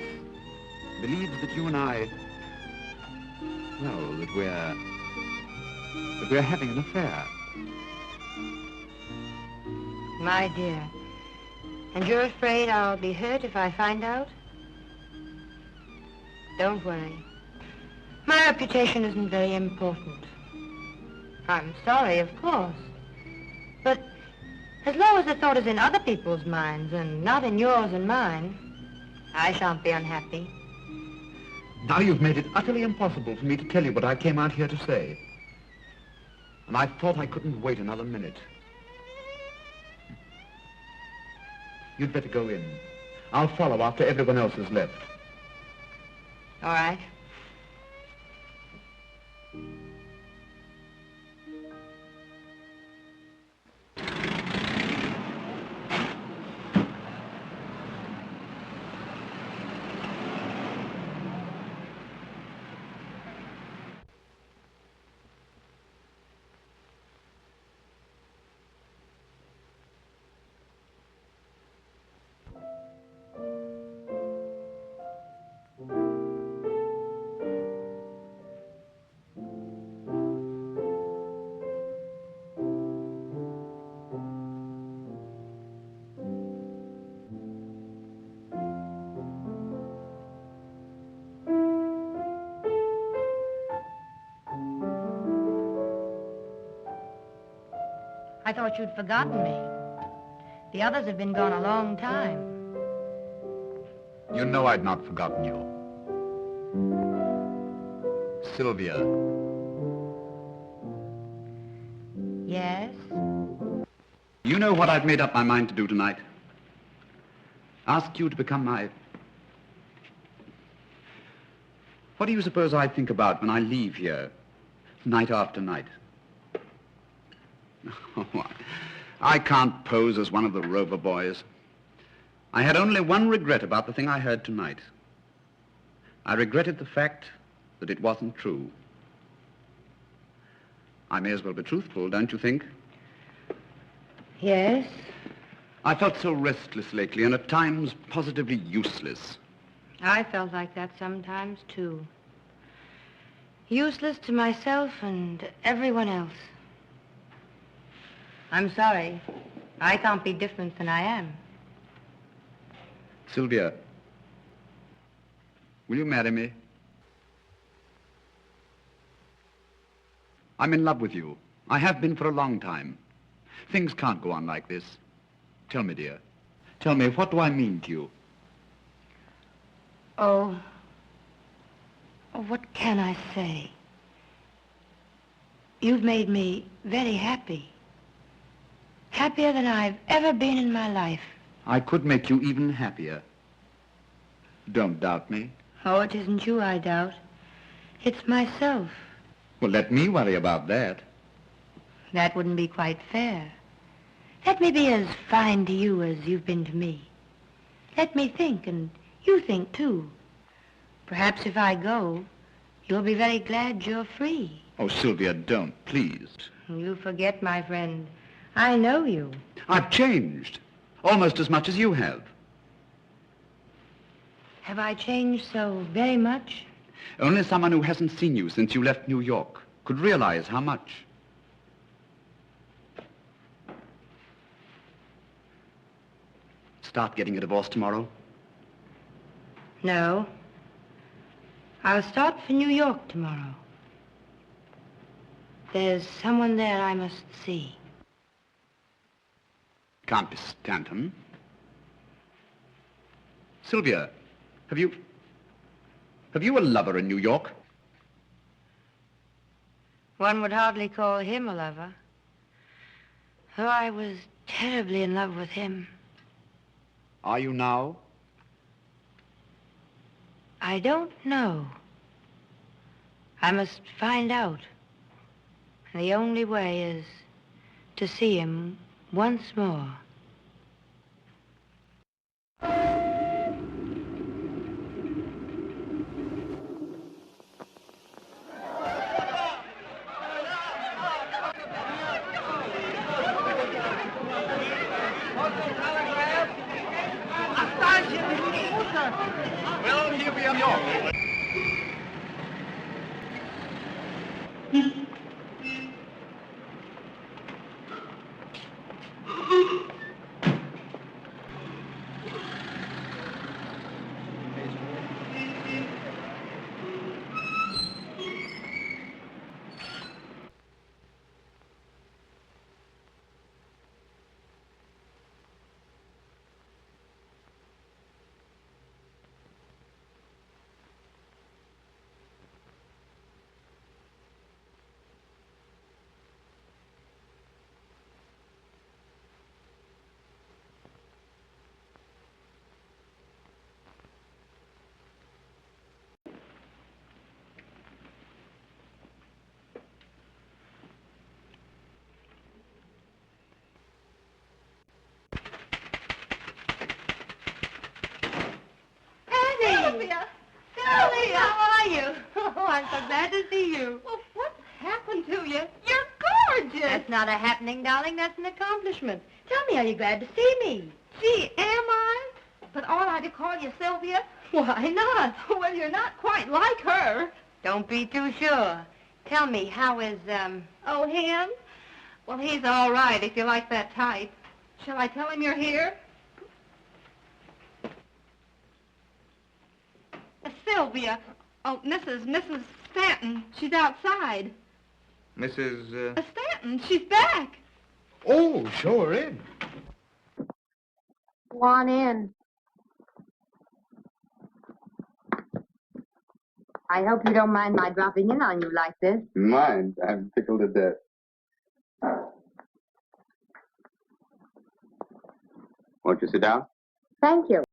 believes that you and I, well, that we're having an affair. My dear. And you're afraid I'll be hurt if I find out? Don't worry. My reputation isn't very important. I'm sorry, of course. But as long as the thought is in other people's minds and not in yours and mine, I shan't be unhappy. Now you've made it utterly impossible for me to tell you what I came out here to say. And I thought I couldn't wait another minute. You'd better go in. I'll follow after everyone else has left. All right. I thought you'd forgotten me. The others have been gone a long time. You know I'd not forgotten you. Sylvia. Yes? You know what I've made up my mind to do tonight? Ask you to become my... What do you suppose I think about when I leave here, night after night? Oh, I can't pose as one of the Rover boys. I had only one regret about the thing I heard tonight. I regretted the fact that it wasn't true. I may as well be truthful, don't you think? Yes? I felt so restless lately and at times positively useless. I felt like that sometimes, too. Useless to myself and everyone else. I'm sorry. I can't be different than I am. Sylvia, will you marry me? I'm in love with you. I have been for a long time. Things can't go on like this. Tell me, dear. Tell me, what do I mean to you? Oh, what can I say? You've made me very happy. Happier than I've ever been in my life. I could make you even happier. Don't doubt me. Oh, it isn't you I doubt. It's myself. Well, let me worry about that. That wouldn't be quite fair. Let me be as fine to you as you've been to me. Let me think, and you think, too. Perhaps if I go, you'll be very glad you're free. Oh, Sylvia, don't, please. You forget, my friend. I know you. I've changed, almost as much as you have. Have I changed so very much? Only someone who hasn't seen you since you left New York could realize how much. Start getting a divorce tomorrow? No. I'll start for New York tomorrow. There's someone there I must see. Can't be Stanton. Sylvia, have you a lover in New York? One would hardly call him a lover. Though I was terribly in love with him. Are you now? I don't know. I must find out. And the only way is to see him once more. Well, here we are, New York. Sylvia! Sylvia! How are you? Oh, I'm so glad to see you. Well, what's happened to you? You're gorgeous. That's not a happening, darling. That's an accomplishment. Tell me, are you glad to see me? Gee, am I? But ought I to call you Sylvia? Why not? Well, you're not quite like her. Don't be too sure. Tell me, how is, Oh, him? Well, he's all right if you like that type. Shall I tell him you're here? Sylvia. Oh, Mrs. Stanton. She's outside. Mrs. Stanton, she's back. Oh, show her in. Go on in. I hope you don't mind my dropping in on you like this. Mind? I'm tickled to death. Won't you sit down? Thank you.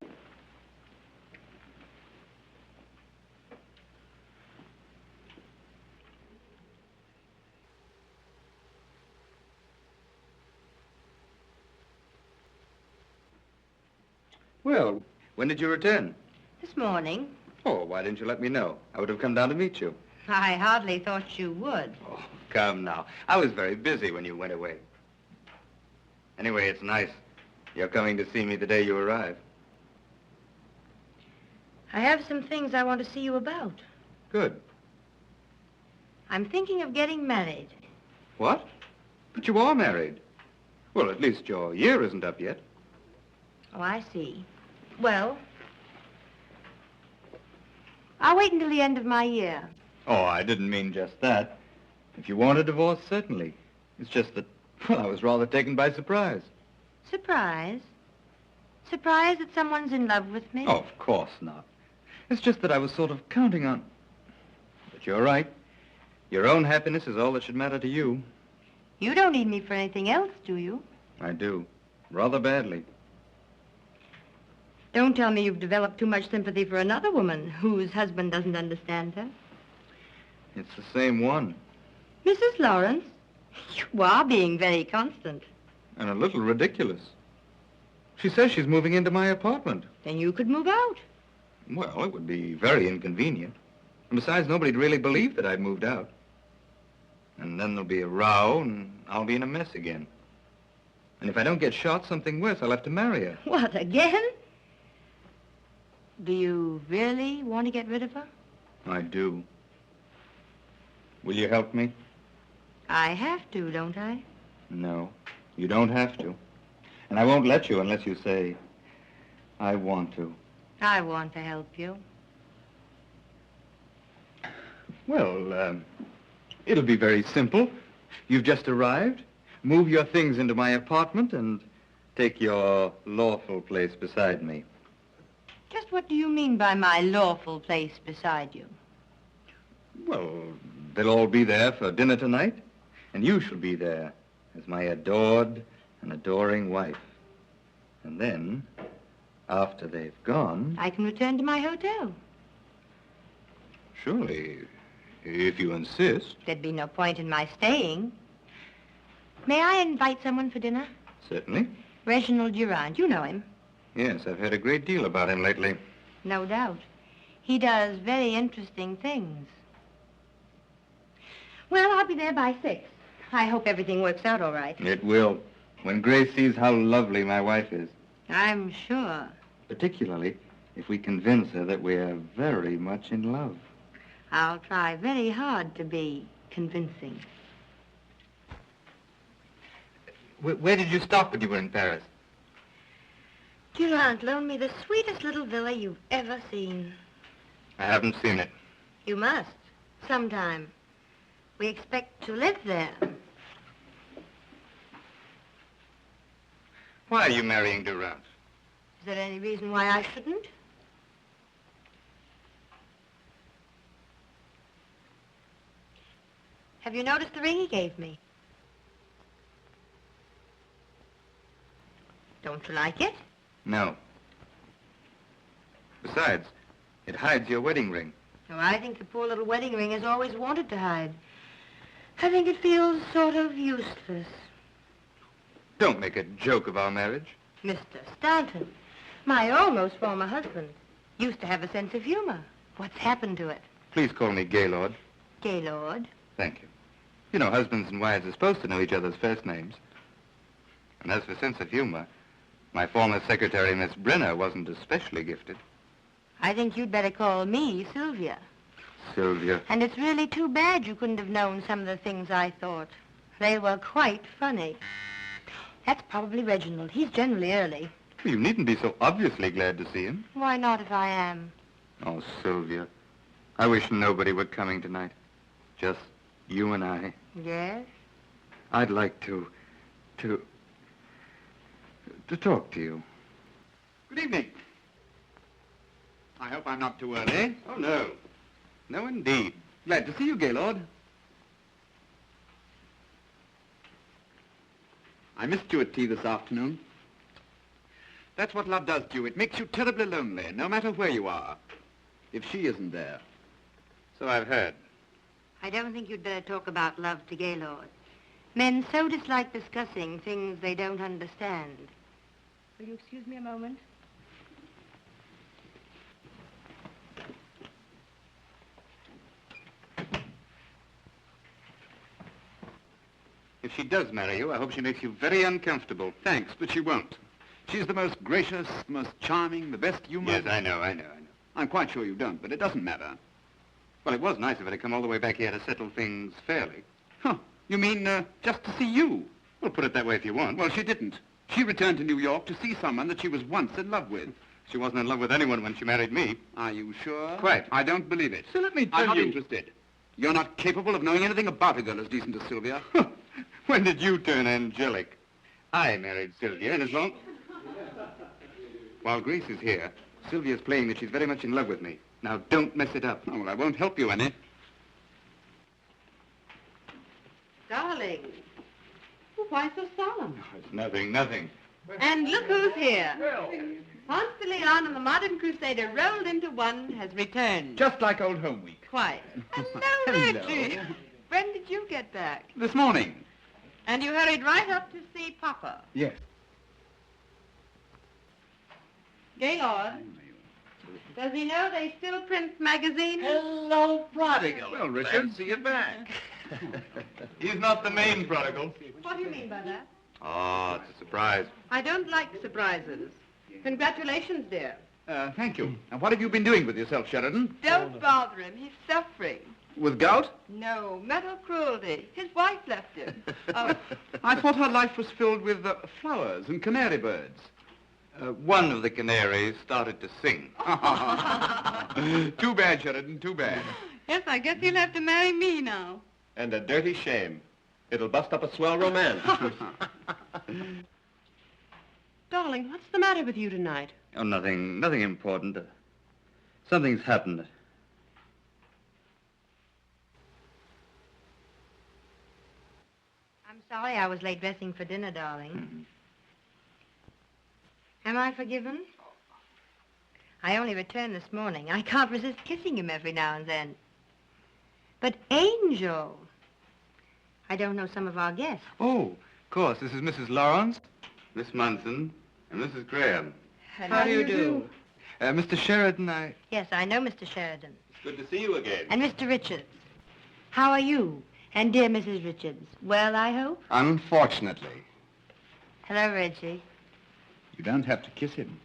Well, when did you return? This morning. Oh, why didn't you let me know? I would have come down to meet you. I hardly thought you would. Oh, come now. I was very busy when you went away. Anyway, it's nice. You're coming to see me the day you arrive. I have some things I want to see you about. Good. I'm thinking of getting married. What? But you are married. Well, at least your year isn't up yet. Oh, I see. Well, I'll wait until the end of my year. Oh, I didn't mean just that. If you want a divorce, certainly. It's just that, well, I was rather taken by surprise. Surprise? Surprise that someone's in love with me? Oh, of course not. It's just that I was sort of counting on... But you're right. Your own happiness is all that should matter to you. You don't need me for anything else, do you? I do. Rather badly. Don't tell me you've developed too much sympathy for another woman whose husband doesn't understand her. It's the same one. Mrs. Lawrence, you are being very constant. And a little ridiculous. She says she's moving into my apartment. Then you could move out. Well, it would be very inconvenient. And besides, nobody'd really believe that I'd moved out. And then there'll be a row, and I'll be in a mess again. And if I don't get shot, something worse, I'll have to marry her. What, again? Do you really want to get rid of her? I do. Will you help me? I have to, don't I? No, you don't have to. And I won't let you unless you say, I want to. I want to help you. Well, it'll be very simple. You've just arrived. Move your things into my apartment and take your lawful place beside me. Just what do you mean by my lawful place beside you? Well, they'll all be there for dinner tonight, and you shall be there as my adored and adoring wife. And then, after they've gone... I can return to my hotel. Surely, if you insist. There'd be no point in my staying. May I invite someone for dinner? Certainly. Reginald Durand. You know him. Yes, I've heard a great deal about him lately. No doubt. He does very interesting things. Well, I'll be there by 6. I hope everything works out all right. It will, when Grace sees how lovely my wife is. I'm sure. Particularly if we convince her that we're very much in love. I'll try very hard to be convincing. Where did you stop when you were in Paris? Durand loaned me the sweetest little villa you've ever seen. I haven't seen it. You must, sometime. We expect to live there. Why are you marrying Durand? Is there any reason why I shouldn't? Have you noticed the ring he gave me? Don't you like it? No. Besides, it hides your wedding ring. Oh, I think the poor little wedding ring has always wanted to hide. I think it feels sort of useless. Don't make a joke of our marriage. Mr. Stanton, my almost former husband, used to have a sense of humor. What's happened to it? Please call me Gaylord. Gaylord? Thank you. You know, husbands and wives are supposed to know each other's first names. And as for sense of humor, my former secretary, Miss Brenner, wasn't especially gifted. I think you'd better call me Sylvia. Sylvia. And it's really too bad you couldn't have known some of the things I thought. They were quite funny. That's probably Reginald. He's generally early. Well, you needn't be so obviously glad to see him. Why not if I am? Oh, Sylvia. I wish nobody were coming tonight. Just you and I. Yes? I'd like to talk to you. Good evening. I hope I'm not too early. Oh, no. No, indeed. Glad to see you, Gaylord. I missed you at tea this afternoon. That's what love does to you. It makes you terribly lonely, no matter where you are. If she isn't there. So I've heard. I don't think you'd better talk about love to Gaylord. Men so dislike discussing things they don't understand. Will you excuse me a moment? If she does marry you, I hope she makes you very uncomfortable. Thanks, but she won't. She's the most gracious, most charming, the best humor... Yes, I know. I'm quite sure you don't, but it doesn't matter. Well, it was nice of her to come all the way back here to settle things fairly. Huh. You mean, just to see you? Well, put it that way if you want. Well, she didn't. She returned to New York to see someone that she was once in love with. She wasn't in love with anyone when she married me. Are you sure? Quite. I don't believe it. So let me tell you... I'm not interested. You're not capable of knowing anything about a girl as decent as Sylvia. When did you turn angelic? I married Sylvia, and as long... While Grace is here, Sylvia's playing that she's very much in love with me. Now, don't mess it up. Oh, well, I won't help you any. Darling, why so solemn? Oh, it's nothing. And look who's here. Ponce de Leon and the modern crusader rolled into one has returned. Just like old home week. Quite. Hello, Reggie. When did you get back? This morning. And you hurried right up to see Papa. Yes. Gaylord, does he know they still print magazines? Hello, prodigal. Well, Richard. Glad to see you back. He's not the main prodigal. What do you mean by that? Oh, it's a surprise. I don't like surprises. Congratulations, dear. Thank you. Now, what have you been doing with yourself, Sheridan? Don't bother him. He's suffering. With gout? No, mental cruelty. His wife left him. Oh. I thought her life was filled with flowers and canary birds. One of the canaries started to sing. Too bad, Sheridan, too bad. Yes, I guess he'll have to marry me now. And a dirty shame. It'll bust up a swell romance. Darling, what's the matter with you tonight? Oh, nothing important. Something's happened. I'm sorry I was late dressing for dinner, darling. Am I forgiven? I only returned this morning. I can't resist kissing him every now and then. But Angel, I don't know some of our guests. Oh, of course. This is Mrs. Lawrence. Miss Munson and Mrs. Graham. How do you do? Mr. Sheridan, Yes, I know Mr. Sheridan. It's good to see you again. And Mr. Richards. How are you? And dear Mrs. Richards. Well, I hope? Unfortunately. Hello, Reggie. You don't have to kiss him.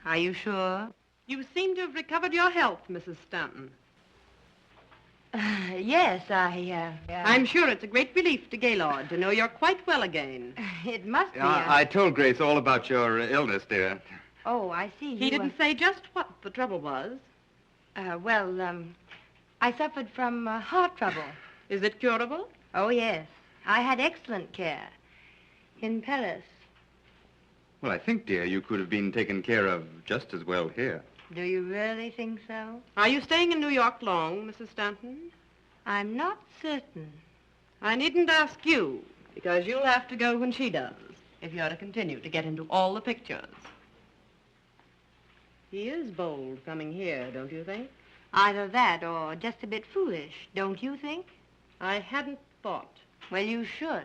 Are you sure? You seem to have recovered your health, Mrs. Stanton. Yes, I'm sure it's a great relief to Gaylord to know you're quite well again. It must be. I told Grace all about your illness, dear. Oh, I see. He didn't say just what the trouble was. I suffered from heart trouble. Is it curable? Oh, yes. I had excellent care. In Paris. Well, I think, dear, you could have been taken care of just as well here. Do you really think so? Are you staying in New York long, Mrs. Stanton? I'm not certain. I needn't ask you, because you'll have to go when she does, if you're to continue to get into all the pictures. He is bold coming here, don't you think? Either that or just a bit foolish, don't you think? I hadn't thought. Well, you should.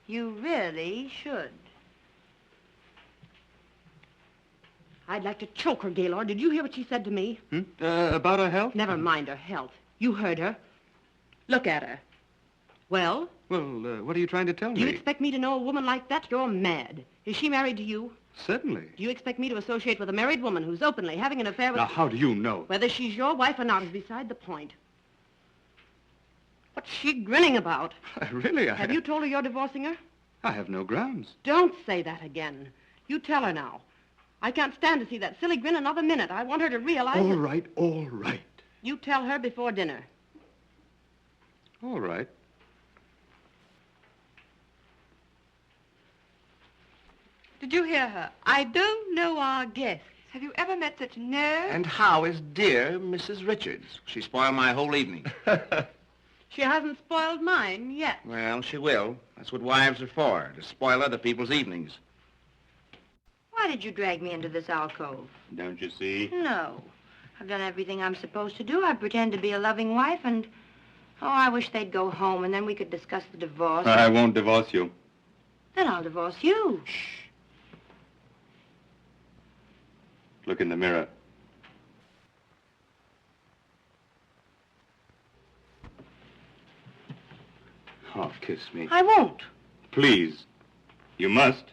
You really should. I'd like to choke her, Gaylord. Did you hear what she said to me? About her health? Never mind her health. You heard her. Look at her. Well? Well, what are you trying to tell me? Do you expect me to know a woman like that? You're mad. Is she married to you? Certainly. Do you expect me to associate with a married woman who's openly having an affair with... Now, how do you know? Whether she's your wife or not is beside the point. What's she grinning about? Really, Have you told her you're divorcing her? I have no grounds. Don't say that again. You tell her now. I can't stand to see that silly grin another minute. I want her to realize All right. You tell her before dinner. All right. Did you hear her? I don't know our guests. Have you ever met such nerve? And how is dear Mrs. Richards? She spoiled my whole evening. She hasn't spoiled mine yet. Well, she will. That's what wives are for, to spoil other people's evenings. Why did you drag me into this alcove? Don't you see? No. I've done everything I'm supposed to do. I pretend to be a loving wife and... Oh, I wish they'd go home and then we could discuss the divorce. I won't divorce you. Then I'll divorce you. Shh. Look in the mirror. Oh, kiss me. I won't. Please. You must.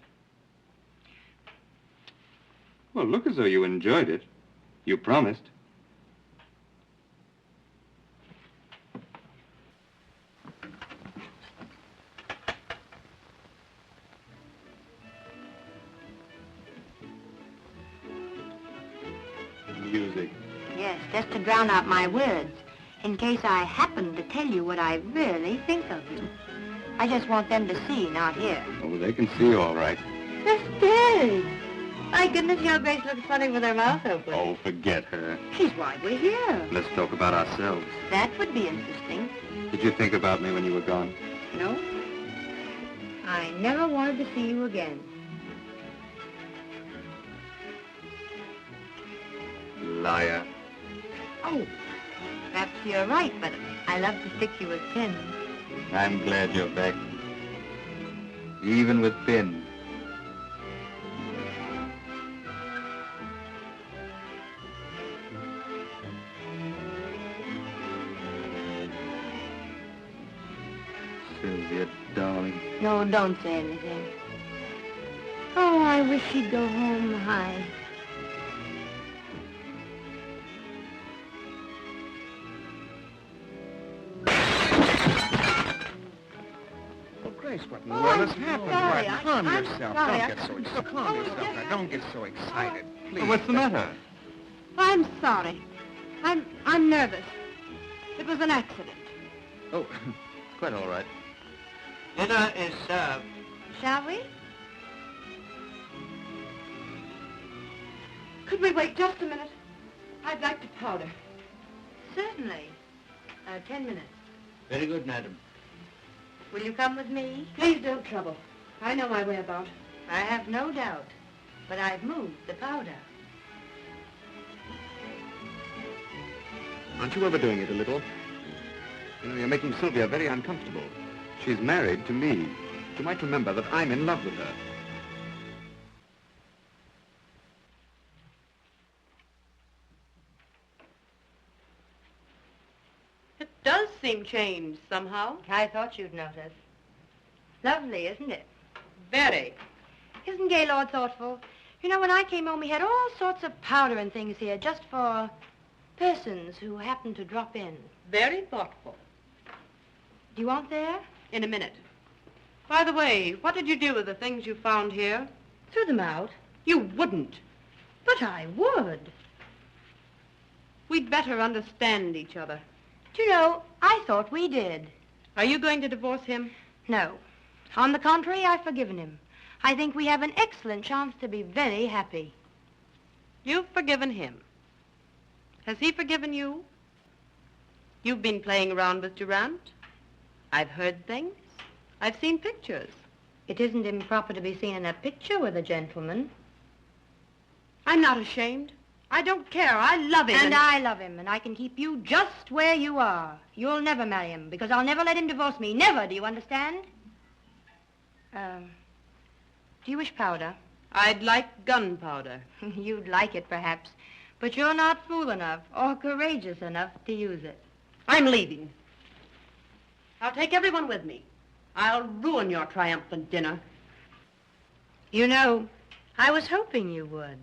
Well, look as though you enjoyed it. You promised. Music. Yes, just to drown out my words, in case I happen to tell you what I really think of you. I just want them to see, not hear. Oh, they can see all right. They're scared. My goodness, your Grace looks funny with her mouth open. Oh, forget her. She's why we're here. Let's talk about ourselves. That would be interesting. Did you think about me when you were gone? No. I never wanted to see you again. Liar. Oh, perhaps you're right, but I love to stick you with pins. I'm glad you're back. Even with pins. Sylvia, darling. No, don't say anything. Oh, I wish she'd go home high. Grace, what in the Oh, world I'm has happened? sorry. Why, calm I'm yourself. sorry. Don't get so excited. Calm yourself. Now, don't get so excited. Please. What's the matter? I'm sorry. I'm nervous. It was an accident. Oh, quite all right. Dinner is served. Shall we? Could we wait just a minute? I'd like to powder. Certainly. 10 minutes. Very good, madam. Will you come with me? Please don't trouble. I know my way about. I have no doubt. But I've moved the powder. Aren't you overdoing it a little? You know, you're making Sylvia very uncomfortable. She's married to me. You might remember that I'm in love with her. It does seem changed somehow. I thought you'd notice. Lovely, isn't it? Very. Isn't Gaylord thoughtful? You know, when I came home, he had all sorts of powder and things here just for persons who happened to drop in. Very thoughtful. Do you want there? In a minute. By the way, what did you do with the things you found here? Threw them out. You wouldn't. But I would. We'd better understand each other. Do you know, I thought we did. Are you going to divorce him? No. On the contrary, I've forgiven him. I think we have an excellent chance to be very happy. You've forgiven him. Has he forgiven you? You've been playing around with Durant. I've heard things. I've seen pictures. It isn't improper to be seen in a picture with a gentleman. I'm not ashamed. I don't care. I love him. And I love him, and I can keep you just where you are. You'll never marry him, because I'll never let him divorce me. Never, do you understand? Do you wish powder? I'd like gunpowder. You'd like it, perhaps, but you're not fool enough or courageous enough to use it. I'm leaving. I'll take everyone with me. I'll ruin your triumphant dinner. You know, I was hoping you would.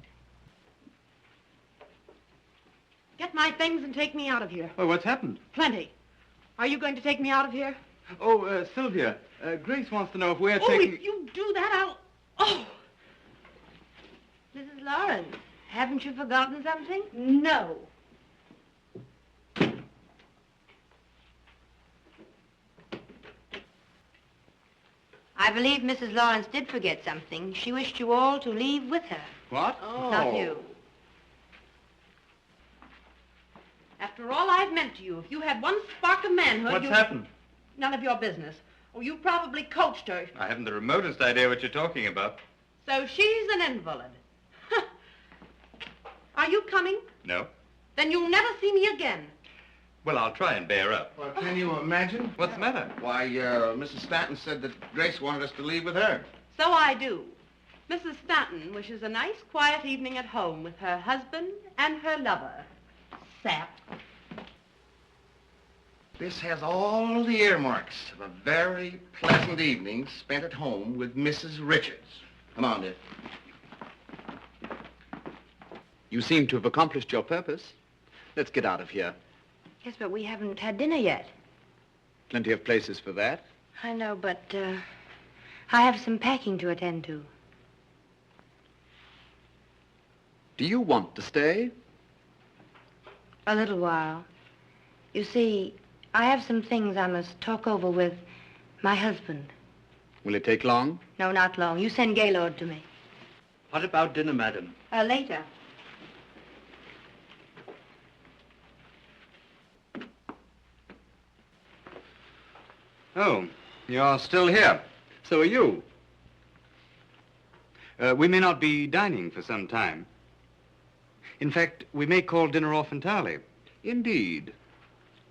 Get my things and take me out of here. Oh, what's happened? Plenty. Are you going to take me out of here? Oh, Sylvia, Grace wants to know if we're Oh, taking... if you do that, I'll... Oh! Mrs. Lawrence, haven't you forgotten something? No. I believe Mrs. Lawrence did forget something. She wished you all to leave with her. What? Oh. Not you. After all I've meant to you, if you had one spark of manhood, What's happened? None of your business. Oh, you probably coached her. I haven't the remotest idea what you're talking about. So she's an invalid. Are you coming? No. Then you'll never see me again. Well, I'll try and bear up. Well, can you imagine? What's the matter? Why, Mrs. Stanton said that Grace wanted us to leave with her. So I do. Mrs. Stanton wishes a nice, quiet evening at home with her husband and her lover. Sap. This has all the earmarks of a very pleasant evening spent at home with Mrs. Richards. Come on, dear. You seem to have accomplished your purpose. Let's get out of here. Yes, but we haven't had dinner yet. Plenty of places for that. I know, but I have some packing to attend to. Do you want to stay? A little while. You see, I have some things I must talk over with my husband. Will it take long? No, not long. You send Gaylord to me. What about dinner, madam? Later. Oh, you're still here. So are you. We may not be dining for some time. In fact, we may call dinner off entirely. Indeed.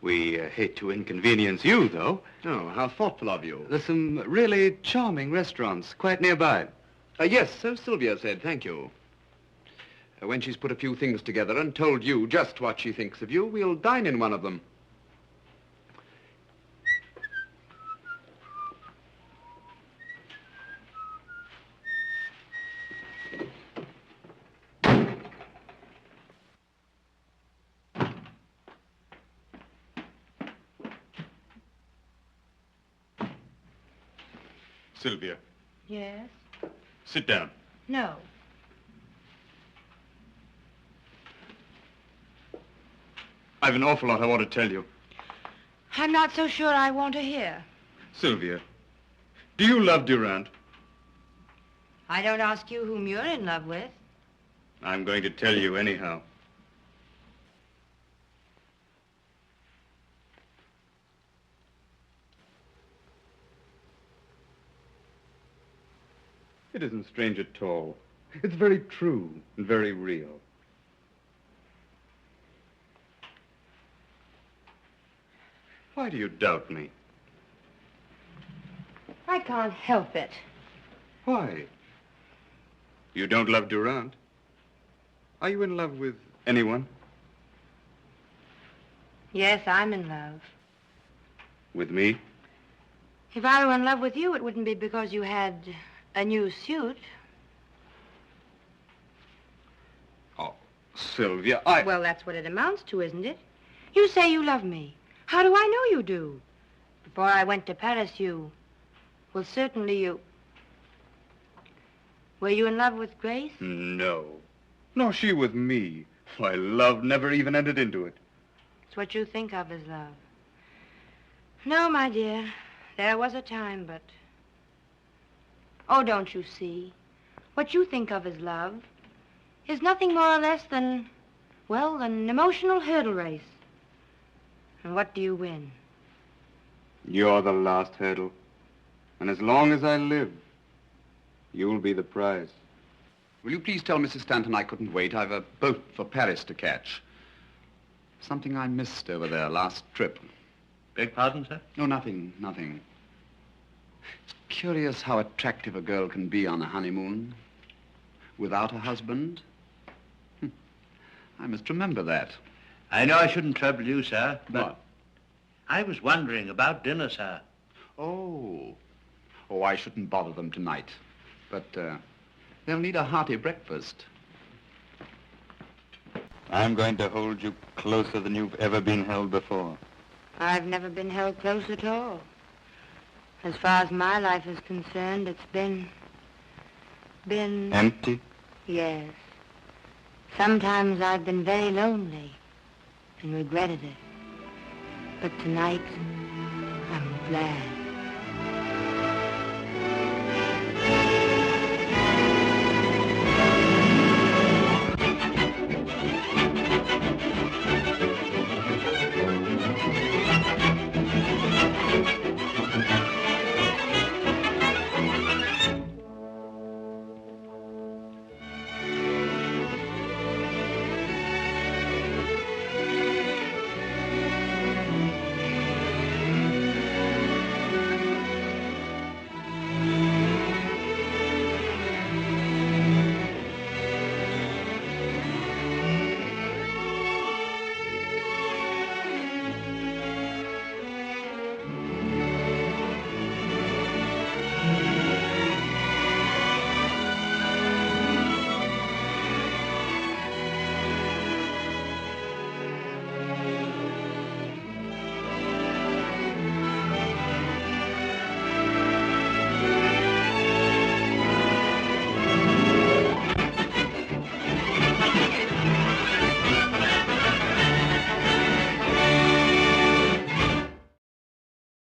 We hate to inconvenience you, though. Oh, how thoughtful of you. There's some really charming restaurants quite nearby. Yes, so Sylvia said, thank you. When she's put a few things together and told you just what she thinks of you, we'll dine in one of them. Sylvia, Yes? sit down. No. I've an awful lot I want to tell you. I'm not so sure I want to hear. Sylvia, do you love Durant? I don't ask you whom you're in love with. I'm going to tell you anyhow. It isn't strange at all. It's very true and very real. Why do you doubt me? I can't help it. Why? You don't love Durant? Are you in love with anyone? Yes, I'm in love. With me? If I were in love with you, it wouldn't be because you had a new suit. Oh, Sylvia, Well, that's what it amounts to, isn't it? You say you love me. How do I know you do? Before I went to Paris, well, certainly you... Were you in love with Grace? No. No, she with me. Why, love never even entered into it. It's what you think of as love. No, my dear. There was a time, but... Oh, don't you see? What you think of as love is nothing more or less than, well, an emotional hurdle race. And what do you win? You're the last hurdle. And as long as I live, you'll be the prize. Will you please tell Mrs. Stanton I couldn't wait? I've a boat for Paris to catch. Something I missed over there last trip. Beg pardon, sir? No, nothing. It's curious how attractive a girl can be on a honeymoon without a husband. I must remember that. I know I shouldn't trouble you, sir, but... What? I was wondering about dinner, sir. Oh, I shouldn't bother them tonight. But they'll need a hearty breakfast. I'm going to hold you closer than you've ever been held before. I've never been held close at all. As far as my life is concerned, it's been... Empty? Yes. Sometimes I've been very lonely and regretted it. But tonight, I'm glad.